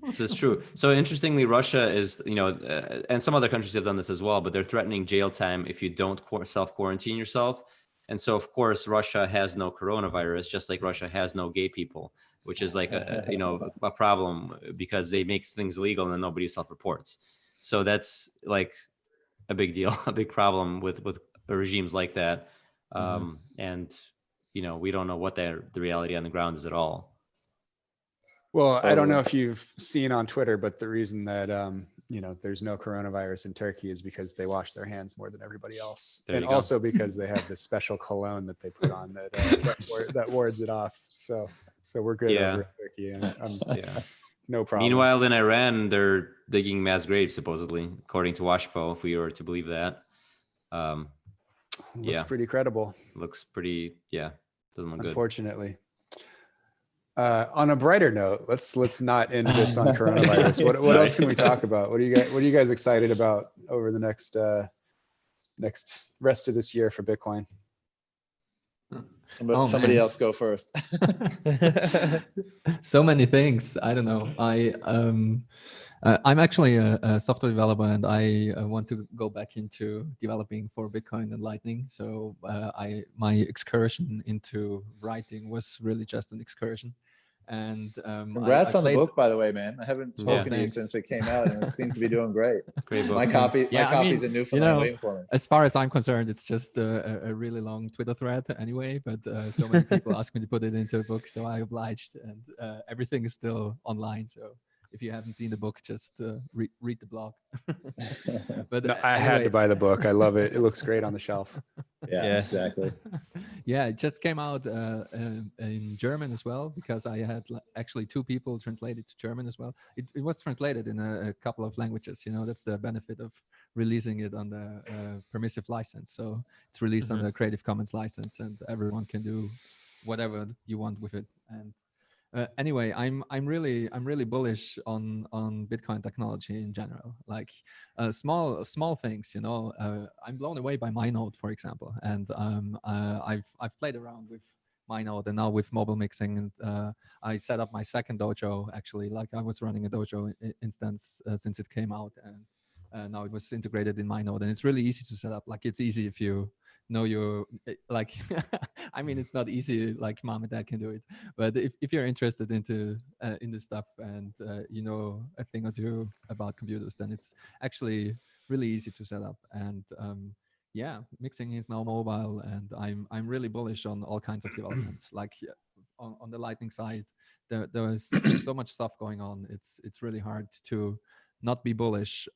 Speaker 7: This is true. So interestingly, Russia is, and some other countries have done this as well, but they're threatening jail time if you don't self-quarantine yourself. And so, of course, Russia has no coronavirus, just like Russia has no gay people, which is like a problem because they make things illegal and then nobody self-reports. So that's like a big deal, a big problem with regimes like that. And we don't know what the reality on the ground is at all.
Speaker 6: Well, I don't know if you've seen on Twitter, but the reason that, there's no coronavirus in Turkey is because they wash their hands more than everybody else. And also because they have this special cologne that they put on that wards it off. So we're good over in Turkey. And no problem.
Speaker 7: Meanwhile, in Iran, they're digging mass graves, supposedly, according to WashPo, if we were to believe that.
Speaker 6: Looks pretty credible.
Speaker 7: Looks pretty, doesn't look good.
Speaker 6: Unfortunately. On a brighter note, let's not end this on coronavirus. What else can we talk about? What are you guys excited about over the next rest of this year for Bitcoin?
Speaker 2: Somebody else go first.
Speaker 5: So many things. I don't know. I'm actually a software developer, and I want to go back into developing for Bitcoin and Lightning. So my excursion into writing was really just an excursion. And
Speaker 2: congrats on the book, by the way, man. I haven't spoken to you since it came out, and it seems to be doing great.
Speaker 7: Great book.
Speaker 2: My copy's in Newfoundland waiting for me.
Speaker 5: As far as I'm concerned, it's just a really long Twitter thread anyway. But so many people ask me to put it into a book, so I obliged, and everything is still online. So if you haven't seen the book, just read the blog. But
Speaker 6: No, I had to buy the book. I love it. It looks great on the shelf.
Speaker 2: Yeah, exactly.
Speaker 5: Yeah, it just came out in German as well, because I had actually 2 people translate it to German as well. It was translated in a couple of languages. You know, that's the benefit of releasing it on the permissive license. So it's released on the Creative Commons license, and everyone can do whatever you want with it. And anyway, I'm really bullish on Bitcoin technology in general. Like small things, you know. I'm blown away by MyNode, for example, and I've played around with MyNode and now with mobile mixing, and I set up my second dojo actually. Like I was running a dojo instance since it came out, and now it was integrated in MyNode, and it's really easy to set up. Like it's easy if you know your like I mean, it's not easy like mom and dad can do it, but if you're interested into in this stuff, and you know a thing or two about computers, then it's actually really easy to set up. And yeah, mixing is now mobile, and I'm really bullish on all kinds of developments. Like on the Lightning side, there is so much stuff going on. It's really hard to not be bullish,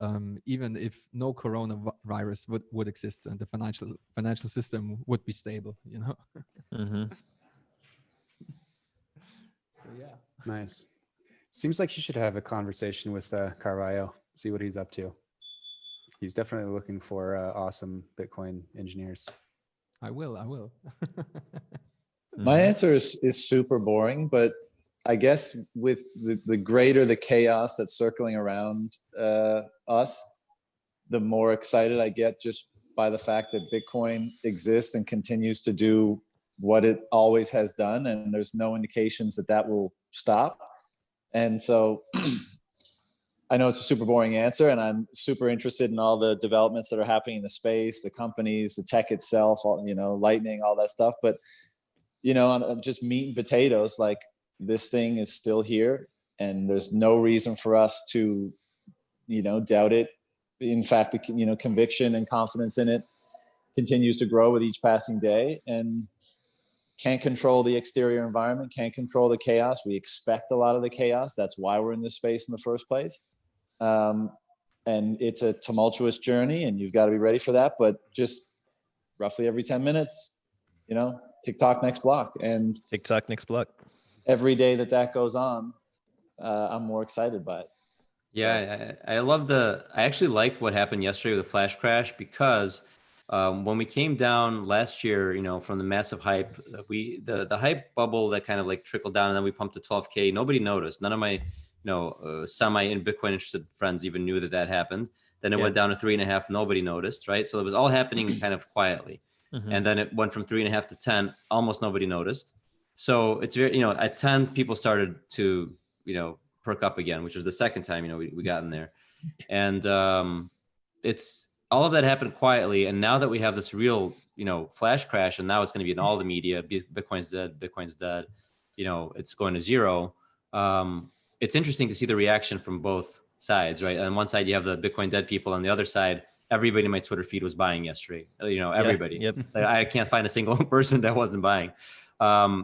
Speaker 5: even if no coronavirus would exist and the financial system would be stable, you know. So yeah.
Speaker 6: Nice. Seems like you should have a conversation with Carvalho, see what he's up to. He's definitely looking for awesome Bitcoin engineers.
Speaker 5: I will.
Speaker 2: My answer is super boring, but I guess with the greater the chaos that's circling around us, the more excited I get just by the fact that Bitcoin exists and continues to do what it always has done. And there's no indications that that will stop. And so I know it's a super boring answer, and I'm super interested in all the developments that are happening in the space, the companies, the tech itself, all, you know, Lightning, all that stuff. But, you know, on just meat and potatoes, like, this thing is still here, and there's no reason for us to, you know, doubt it. In fact, the, you know, conviction and confidence in it continues to grow with each passing day. And can't control the exterior environment, can't control the chaos. We expect a lot of the chaos. That's why we're in this space in the first place. And it's a tumultuous journey, and you've got to be ready for that. But just roughly every 10 minutes, you know, TikTok next block, and
Speaker 1: TikTok next block.
Speaker 2: Every day that goes on, I'm more excited by it.
Speaker 7: Yeah, I actually liked what happened yesterday with the flash crash, because when we came down last year, you know, from the massive hype, the hype bubble that kind of like trickled down, and then we pumped to 12K. Nobody noticed. None of my, you know, semi in Bitcoin interested friends even knew that happened. Then it went down to 3.5. Nobody noticed, right? So it was all happening kind of quietly. And then it went from 3.5 to 10. Almost nobody noticed. So it's very, you know, at 10, people started to, you know, perk up again, which was the second time, you know, we got in there. And it's all of that happened quietly. And now that we have this real, you know, flash crash, and now it's going to be in all the media, Bitcoin's dead, you know, it's going to zero. It's interesting to see the reaction from both sides, right? On one side, you have the Bitcoin dead people. On the other side, everybody in my Twitter feed was buying yesterday. You know, everybody.
Speaker 1: Yep.
Speaker 7: Like, I can't find a single person that wasn't buying.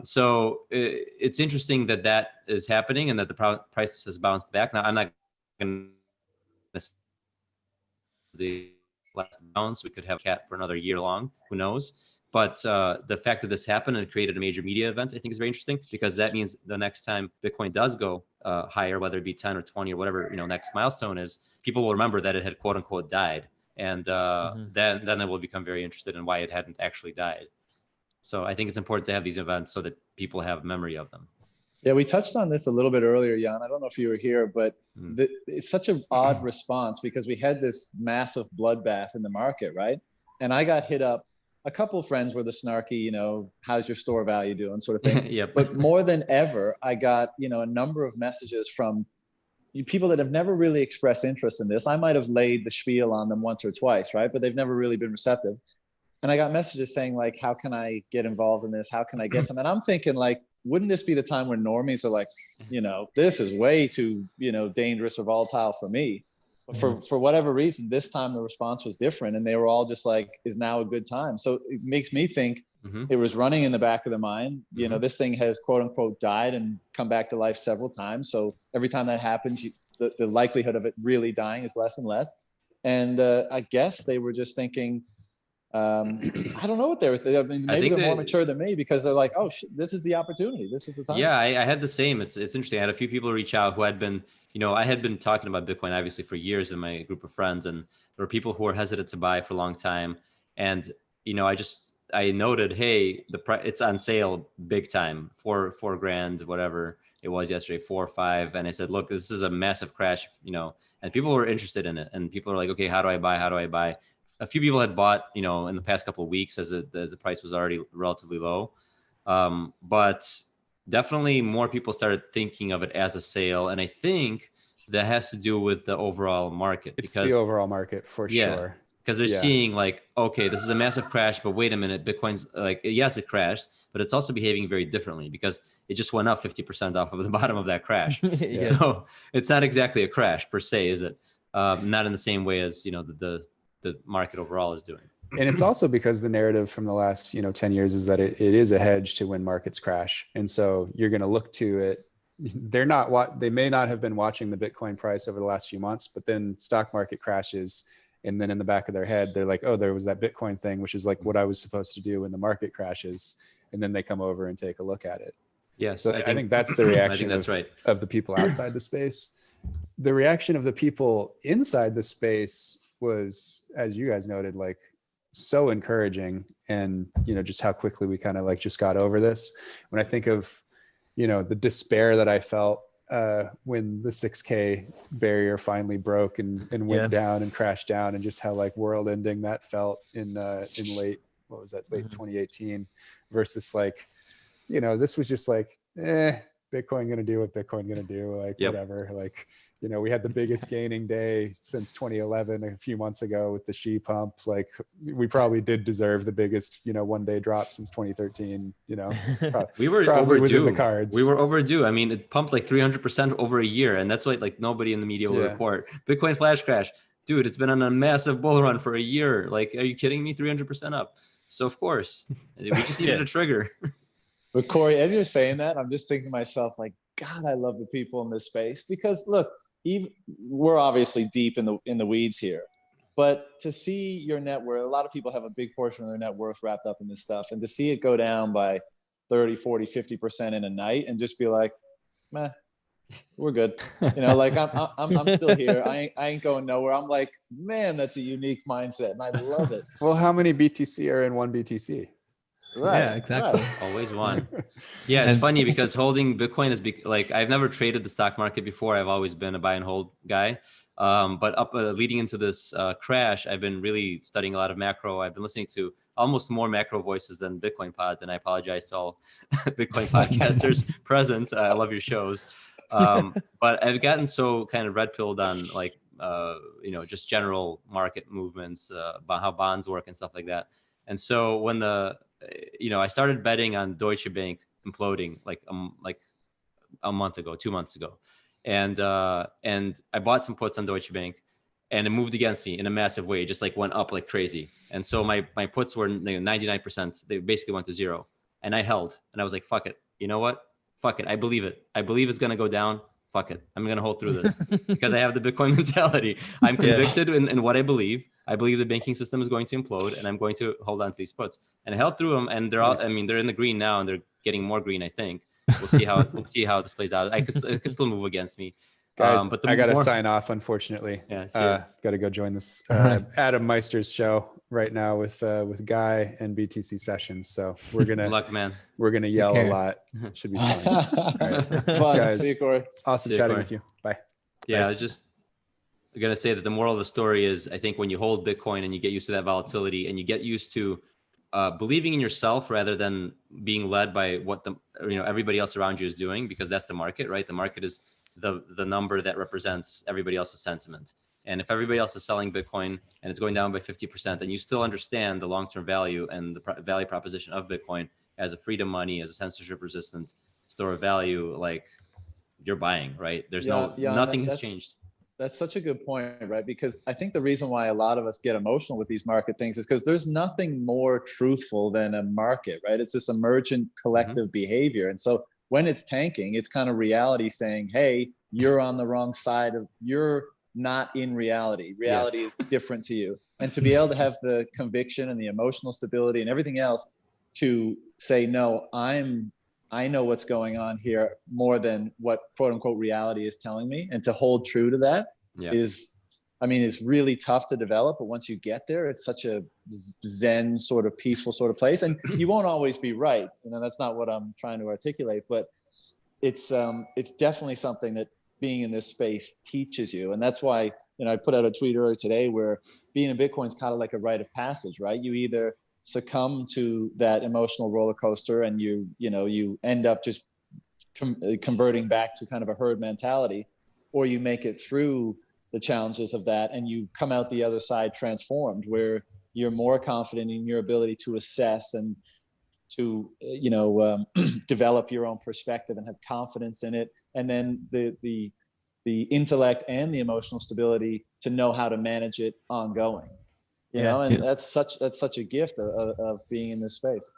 Speaker 7: So it's interesting that is happening, and that the price has bounced back. Now, I'm not going to the last bounce. We could have a cat for another year long. Who knows? But the fact that this happened and created a major media event, I think, is very interesting, because that means the next time Bitcoin does go higher, whether it be 10 or 20 or whatever, you know, next milestone is, people will remember that it had quote unquote died, and then they will become very interested in why it hadn't actually died. So I think it's important to have these events so that people have memory of them.
Speaker 2: Yeah, we touched on this a little bit earlier, Jan. I don't know if you were here, but it's such an odd response, because we had this massive bloodbath in the market, right? And I got hit up. A couple of friends were the snarky, you know, how's your store value doing sort of thing.
Speaker 7: Yep.
Speaker 2: But more than ever, I got, you know, a number of messages from people that have never really expressed interest in this. I might have laid the spiel on them once or twice, right? But they've never really been receptive. And I got messages saying, like, how can I get involved in this? How can I get some? And I'm thinking, like, wouldn't this be the time where normies are like, you know, this is way too, you know, dangerous or volatile for me. But for whatever reason, this time the response was different, and they were all just like, is now a good time? So it makes me think it was running in the back of the mind. You know, this thing has quote unquote died and come back to life several times. So every time that happens, the likelihood of it really dying is less and less. And I guess they were just thinking, I don't know what they were thinking. I mean, maybe they're more mature than me, because they're like, oh, this is the opportunity. This is the time.
Speaker 7: Yeah, I had the same. It's interesting. I had a few people reach out who had been, I had been talking about Bitcoin obviously for years in my group of friends, and there were people who were hesitant to buy for a long time. And, I noted, hey, it's on sale big time, $4,000, whatever it was yesterday, 4 or 5. And I said, look, this is a massive crash, and people were interested in it. And people are like, okay, how do I buy? How do I buy? A few people had bought, in the past couple of weeks as the price was already relatively low. But definitely more people started thinking of it as a sale. And I think that has to do with the overall market.
Speaker 6: It's the overall market for sure.
Speaker 7: Because they're seeing like, okay, this is a massive crash, but wait a minute, Bitcoin's like, yes, it crashed, but it's also behaving very differently because it just went up 50% off of the bottom of that crash. So it's not exactly a crash per se, is it? Not in the same way as, the market overall is doing.
Speaker 6: And it's also because the narrative from the last 10 years is that it is a hedge to when markets crash, and so you're going to look to it. They may not have been watching the Bitcoin price over the last few months, but then stock market crashes, and then in the back of their head they're like, oh, there was that Bitcoin thing, which is like what I was supposed to do when the market crashes, and then they come over and take a look at it.
Speaker 7: Yes,
Speaker 6: so I think that's the reaction
Speaker 7: of
Speaker 6: the people outside the space. The reaction of the people inside the space was, as you guys noted, like so encouraging, and just how quickly we kind of like just got over this. When I think of the despair that I felt when the 6K barrier finally broke and went down and crashed down, and just how like world ending that felt in late 2018, versus like this was just like Bitcoin gonna do what Bitcoin gonna do, like whatever, like we had the biggest gaining day since 2011 a few months ago with the Xi pump. Like we probably did deserve the biggest, one-day drop since 2013.
Speaker 7: We were overdue.
Speaker 6: Was in the cards.
Speaker 7: We were overdue. I mean, it pumped like 300% over a year, and that's what like nobody in the media will report. Bitcoin flash crash, dude. It's been on a massive bull run for a year. Like, are you kidding me? 300% up. So of course, we just needed a trigger.
Speaker 2: But Cory, as you're saying that, I'm just thinking to myself, like, God, I love the people in this space, because look, we're obviously deep in the weeds here, but to see your net worth, a lot of people have a big portion of their net worth wrapped up in this stuff, and to see it go down by 30, 40, 50% in a night, and just be like, meh, we're good. Like I'm still here. I ain't going nowhere. I'm like, man, that's a unique mindset, and I love it.
Speaker 6: Well, how many BTC are in one BTC?
Speaker 2: Right.
Speaker 5: Yeah, exactly.
Speaker 2: Right.
Speaker 7: Always one. Yeah, it's funny because holding Bitcoin is like, I've never traded the stock market before. I've always been a buy and hold guy. But leading into this crash, I've been really studying a lot of macro. I've been listening to almost more macro voices than Bitcoin pods, and I apologize to all Bitcoin podcasters present. I love your shows. But I've gotten so kind of red pilled on like, just general market movements, about how bonds work and stuff like that. And so when I started betting on Deutsche Bank imploding like a month ago, 2 months ago. And I bought some puts on Deutsche Bank, and it moved against me in a massive way. It just like went up like crazy. And so my puts were 99%. They basically went to zero, and I held, and I was like, fuck it. You know what? Fuck it. I believe it. I believe it's going to go down. Fuck it. I'm going to hold through this because I have the Bitcoin mentality. I'm convicted in what I believe. I believe the banking system is going to implode, and I'm going to hold on to these puts. And I held through them, and they're all, I mean, they're in the green now, and they're getting more green, I think. We'll see how this plays out. It could still move against me.
Speaker 6: Guys,
Speaker 7: but
Speaker 6: I got to sign off, unfortunately.
Speaker 7: Yeah,
Speaker 6: got to go join this
Speaker 5: Right.
Speaker 6: Adam Meister's show right now with Guy and BTC sessions. So we're gonna
Speaker 7: good luck, man.
Speaker 6: We're gonna yell a lot. Should be fun. All right.
Speaker 2: Fun.
Speaker 6: Guys,
Speaker 2: See you, Cory.
Speaker 6: Awesome
Speaker 7: See you,
Speaker 6: chatting
Speaker 7: Cory.
Speaker 6: with you. Bye.
Speaker 7: Yeah,
Speaker 6: Bye.
Speaker 7: I was just gonna say that the moral of the story is, I think when you hold Bitcoin and you get used to that volatility, and you get used to believing in yourself rather than being led by what everybody else around you is doing, because that's the market, right? The market is the number that represents everybody else's sentiment. And if everybody else is selling Bitcoin and it's going down by 50%, and you still understand the long-term value and the value proposition of Bitcoin as a freedom money, as a censorship-resistant store of value, like, you're buying, right? There's nothing has changed.
Speaker 2: That's such a good point, right? Because I think the reason why a lot of us get emotional with these market things is because there's nothing more truthful than a market, right? It's this emergent collective behavior. And so when it's tanking, it's kind of reality saying, hey, you're on the wrong side of, you're not in reality. Reality is different to you. And to be able to have the conviction and the emotional stability and everything else to say, no, I know what's going on here more than what quote unquote reality is telling me. And to hold true to that is, I mean, it's really tough to develop, but once you get there, it's such a Zen sort of peaceful sort of place. And you won't always be right. You know, that's not what I'm trying to articulate, but it's definitely something that being in this space teaches you. And that's why, you know, I put out a tweet earlier today where being in Bitcoin is kind of like a rite of passage, right? You either succumb to that emotional roller coaster and you end up just converting back to kind of a herd mentality, or you make it through the challenges of that and you come out the other side transformed, where you're more confident in your ability to assess and to develop your own perspective and have confidence in it, and then the intellect and the emotional stability to know how to manage it ongoing, you know. And that's such a gift of being in this space.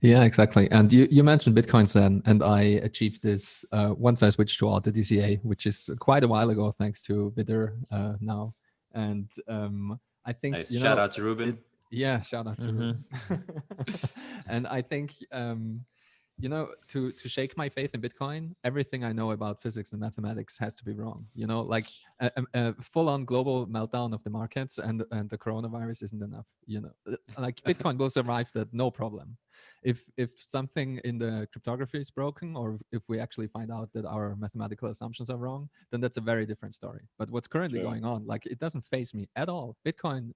Speaker 5: Yeah, exactly. And you mentioned Bitcoins then, and I achieved this once I switched to Auto DCA, which is quite a while ago, thanks to Bitter now. And I think
Speaker 7: nice. Shout out to Ruben.
Speaker 5: Shout out to Ruben. And I think to shake my faith in Bitcoin, everything I know about physics and mathematics has to be wrong. You know, like a full-on global meltdown of the markets and the coronavirus isn't enough. You know, like Bitcoin will survive that, no problem. If something in the cryptography is broken, or if we actually find out that our mathematical assumptions are wrong, then that's a very different story. But what's currently going on, like, it doesn't faze me at all. Bitcoin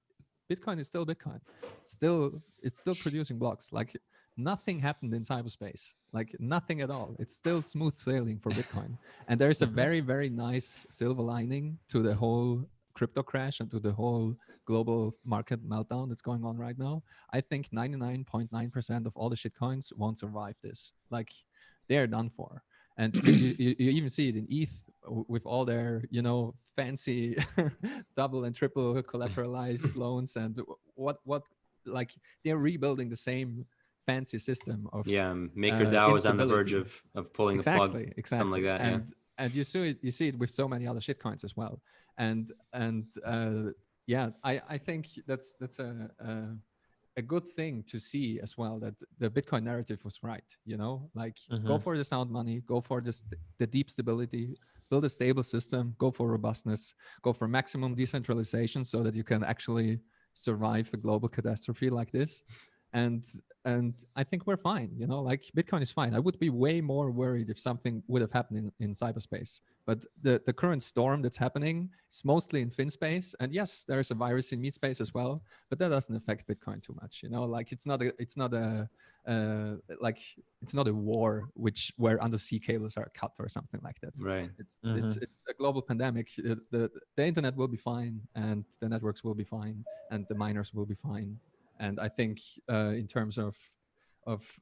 Speaker 5: is still Bitcoin. It's still producing blocks. Like, nothing happened in cyberspace, like nothing at all. It's still smooth sailing for Bitcoin. And there is a very, very nice silver lining to the whole crypto crash and to the whole global market meltdown that's going on right now. I think 99.9% of all the shitcoins won't survive this. Like, they're done for. And you even see it in ETH with all their, fancy double and triple collateralized loans and what like, they're rebuilding the same fancy system of
Speaker 7: MakerDAO is on the verge of pulling the plug, something like that.
Speaker 5: And you see it with so many other shitcoins as well. And I think that's a good thing to see as well, that the Bitcoin narrative was right. Like, go for the sound money, go for the deep stability, build a stable system, go for robustness, go for maximum decentralization so that you can actually survive a global catastrophe like this. And I think we're fine, like, Bitcoin is fine. I would be way more worried if something would have happened in cyberspace. But the current storm that's happening is mostly in FinSpace. And yes, there's a virus in MeetSpace as well, but that doesn't affect Bitcoin too much. Like, it's not a war where undersea cables are cut or something like that.
Speaker 7: Right.
Speaker 5: It's a global pandemic. The internet will be fine, and the networks will be fine, and the miners will be fine. And I think in terms of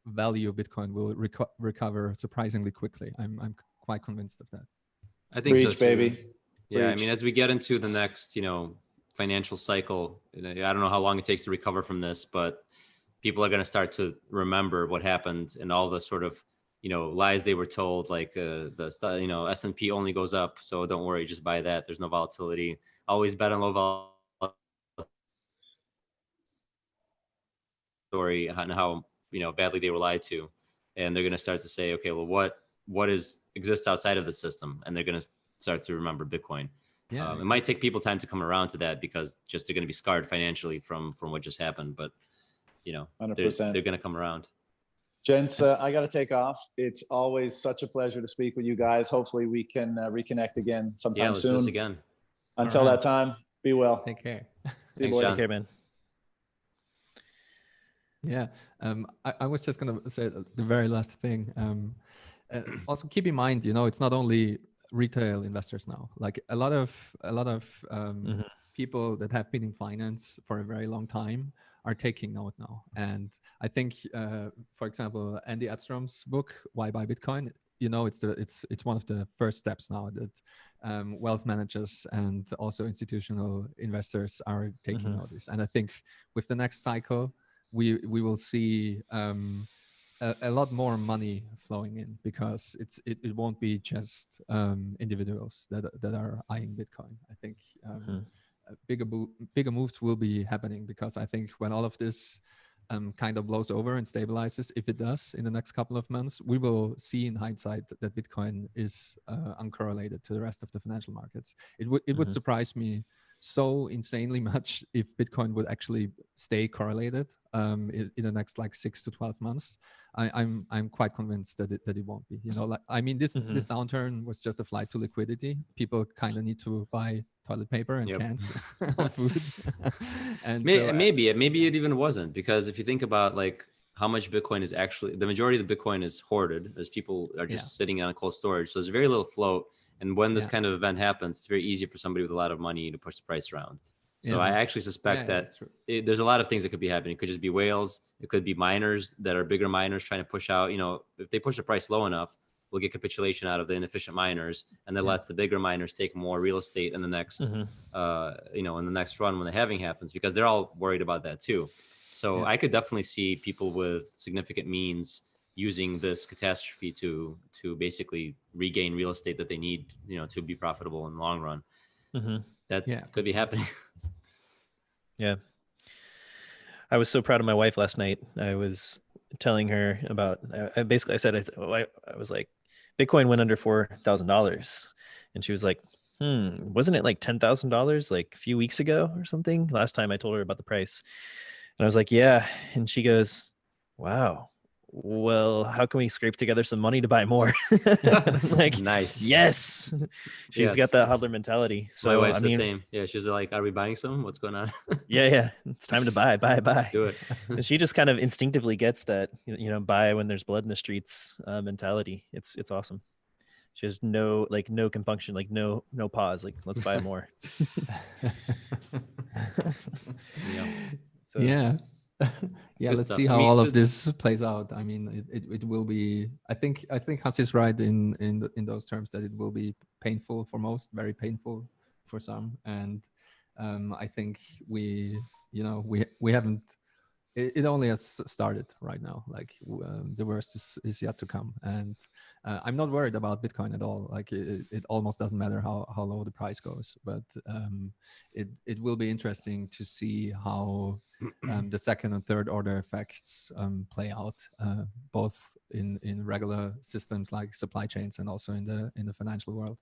Speaker 5: value, Bitcoin will recover surprisingly quickly. I'm quite convinced of that.
Speaker 7: I think so too.
Speaker 2: Baby.
Speaker 7: Yeah, I mean, as we get into the next, financial cycle, I don't know how long it takes to recover from this, but people are going to start to remember what happened and all the sort of, lies they were told, like the S&P only goes up, so don't worry, just buy that. There's no volatility. Always bet on low volatility. Story and how badly they were lied to, and they're going to start to say, okay, well, what exists outside of the system, and they're going to start to remember Bitcoin. It might take people time to come around to that, because just they're going to be scarred financially from what just happened, but
Speaker 2: 100%.
Speaker 7: they're going to come around.
Speaker 2: Gents, I got to take off. It's always such a pleasure to speak with you guys. Hopefully we can reconnect again sometime
Speaker 7: let's
Speaker 2: soon.
Speaker 7: do this again.
Speaker 2: Until that time, be well.
Speaker 5: Take care.
Speaker 2: See you, boys.
Speaker 1: Take care, man.
Speaker 5: Yeah, I was just gonna say the very last thing. Also keep in mind, it's not only retail investors now. Like, a lot of people that have been in finance for a very long time are taking note now. And I think, for example, Andy Edstrom's book, Why Buy Bitcoin? It's one of the first steps now that wealth managers and also institutional investors are taking notice. And I think with the next cycle, we will see a lot more money flowing in, because it won't be just individuals that are eyeing Bitcoin. I think bigger moves will be happening, because I think when all of this kind of blows over and stabilizes, if it does in the next couple of months, we will see in hindsight that Bitcoin is uncorrelated to the rest of the financial markets. It would surprise me so insanely much if Bitcoin would actually stay correlated in the next like 6 to 12 months. I'm quite convinced that it won't be. You know, like, I mean, this downturn was just a flight to liquidity. People kind of need to buy toilet paper and cans of food. And
Speaker 7: maybe it even wasn't, because if you think about like how much Bitcoin is actually, the majority of the Bitcoin is hoarded, as people are just sitting on cold storage. So there's very little float. And when this kind of event happens, it's very easy for somebody with a lot of money to push the price around. So I actually suspect that there's a lot of things that could be happening. It could just be whales. It could be miners that are bigger miners trying to push out, you know, if they push the price low enough, we'll get capitulation out of the inefficient miners, and that lets the bigger miners take more real estate in the next, in the next run when the halving happens, because they're all worried about that too. So I could definitely see people with significant means using this catastrophe to basically regain real estate that they need, you know, to be profitable in the long run. That could be happening.
Speaker 1: Yeah. I was so proud of my wife last night. I was telling her about, I said, I was like, Bitcoin went under $4,000. And she was like, wasn't it like $10,000 like a few weeks ago or something? Last time I told her about the price. And I was like, yeah. And she goes, wow, well, how can we scrape together some money to buy more? Like, nice. Yes. She's got that hodler mentality. So
Speaker 7: my wife's the same. Yeah. She's like, are we buying some? What's going on?
Speaker 1: Yeah. It's time to buy.
Speaker 7: Let's do it.
Speaker 1: And she just kind of instinctively gets that, you know, buy when there's blood in the streets mentality. It's awesome. She has no compunction, like no pause, like let's buy more.
Speaker 5: Yeah. Let's see how all of this plays out. I mean, it will be. I think Hans is right in those terms, that it will be painful for most, very painful for some, and I think we haven't. It only has started right now. Like the worst is yet to come, and I'm not worried about Bitcoin at all. Like it almost doesn't matter how low the price goes, but it will be interesting to see how the second and third order effects play out, both in regular systems like supply chains and also in the financial world.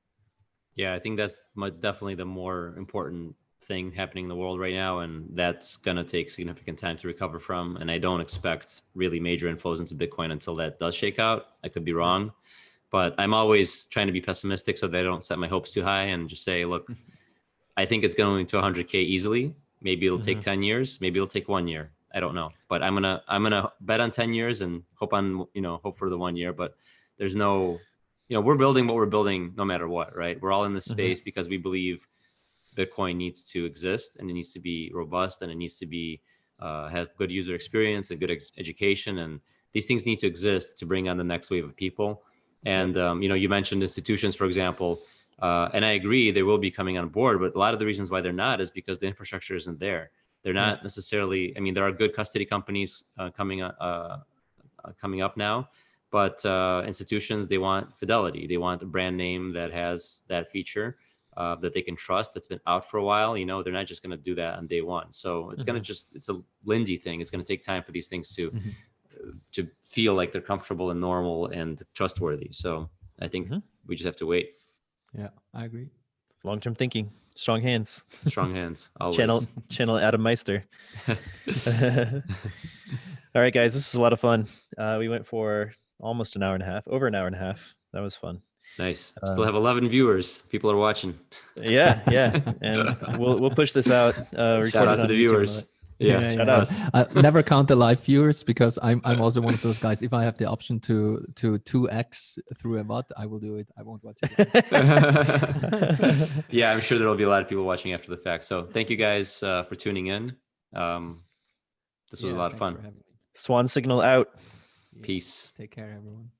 Speaker 7: Yeah, I think that's definitely the more important thing happening in the world right now, and that's going to take significant time to recover from. And I don't expect really major inflows into Bitcoin until that does shake out. I could be wrong, but I'm always trying to be pessimistic so that I don't set my hopes too high and just say, look, I think it's going to 100K easily. Maybe it'll take 10 years. Maybe it'll take 1 year. I don't know, but I'm gonna bet on 10 years and hope for the 1 year. But there's no, we're building what we're building no matter what, right? We're all in this space because we believe Bitcoin needs to exist, and it needs to be robust, and it needs to be have good user experience and good education, and these things need to exist to bring on the next wave of people. And you mentioned institutions, for example, and I agree they will be coming on board, but a lot of the reasons why they're not is because the infrastructure isn't there. They're not necessarily. I mean, there are good custody companies coming up now, but institutions, they want fidelity. They want a brand name that has that feature. That they can trust, that's been out for a while. They're not just going to do that on day one. So it's going to it's a Lindy thing. It's going to take time for these things to feel like they're comfortable and normal and trustworthy. So I think we just have to wait.
Speaker 5: Yeah, I agree.
Speaker 1: Long-term thinking, strong hands.
Speaker 7: Strong hands. Always.
Speaker 1: Channel Adam Meister. All right, guys, this was a lot of fun. We went for almost an hour and a half, over an hour and a half. That was fun.
Speaker 7: Nice. Still have 11 viewers. People are watching.
Speaker 1: Yeah. And we'll push this out.
Speaker 7: Shout out to the viewers. Yeah.
Speaker 5: Shout out. I never count the live viewers, because I'm also one of those guys. If I have the option to 2x through a bot, I will do it. I won't watch it.
Speaker 7: Yeah, I'm sure there will be a lot of people watching after the fact. So thank you guys for tuning in. This was a lot of fun.
Speaker 1: Swan Signal out.
Speaker 7: Peace.
Speaker 5: Take care, everyone.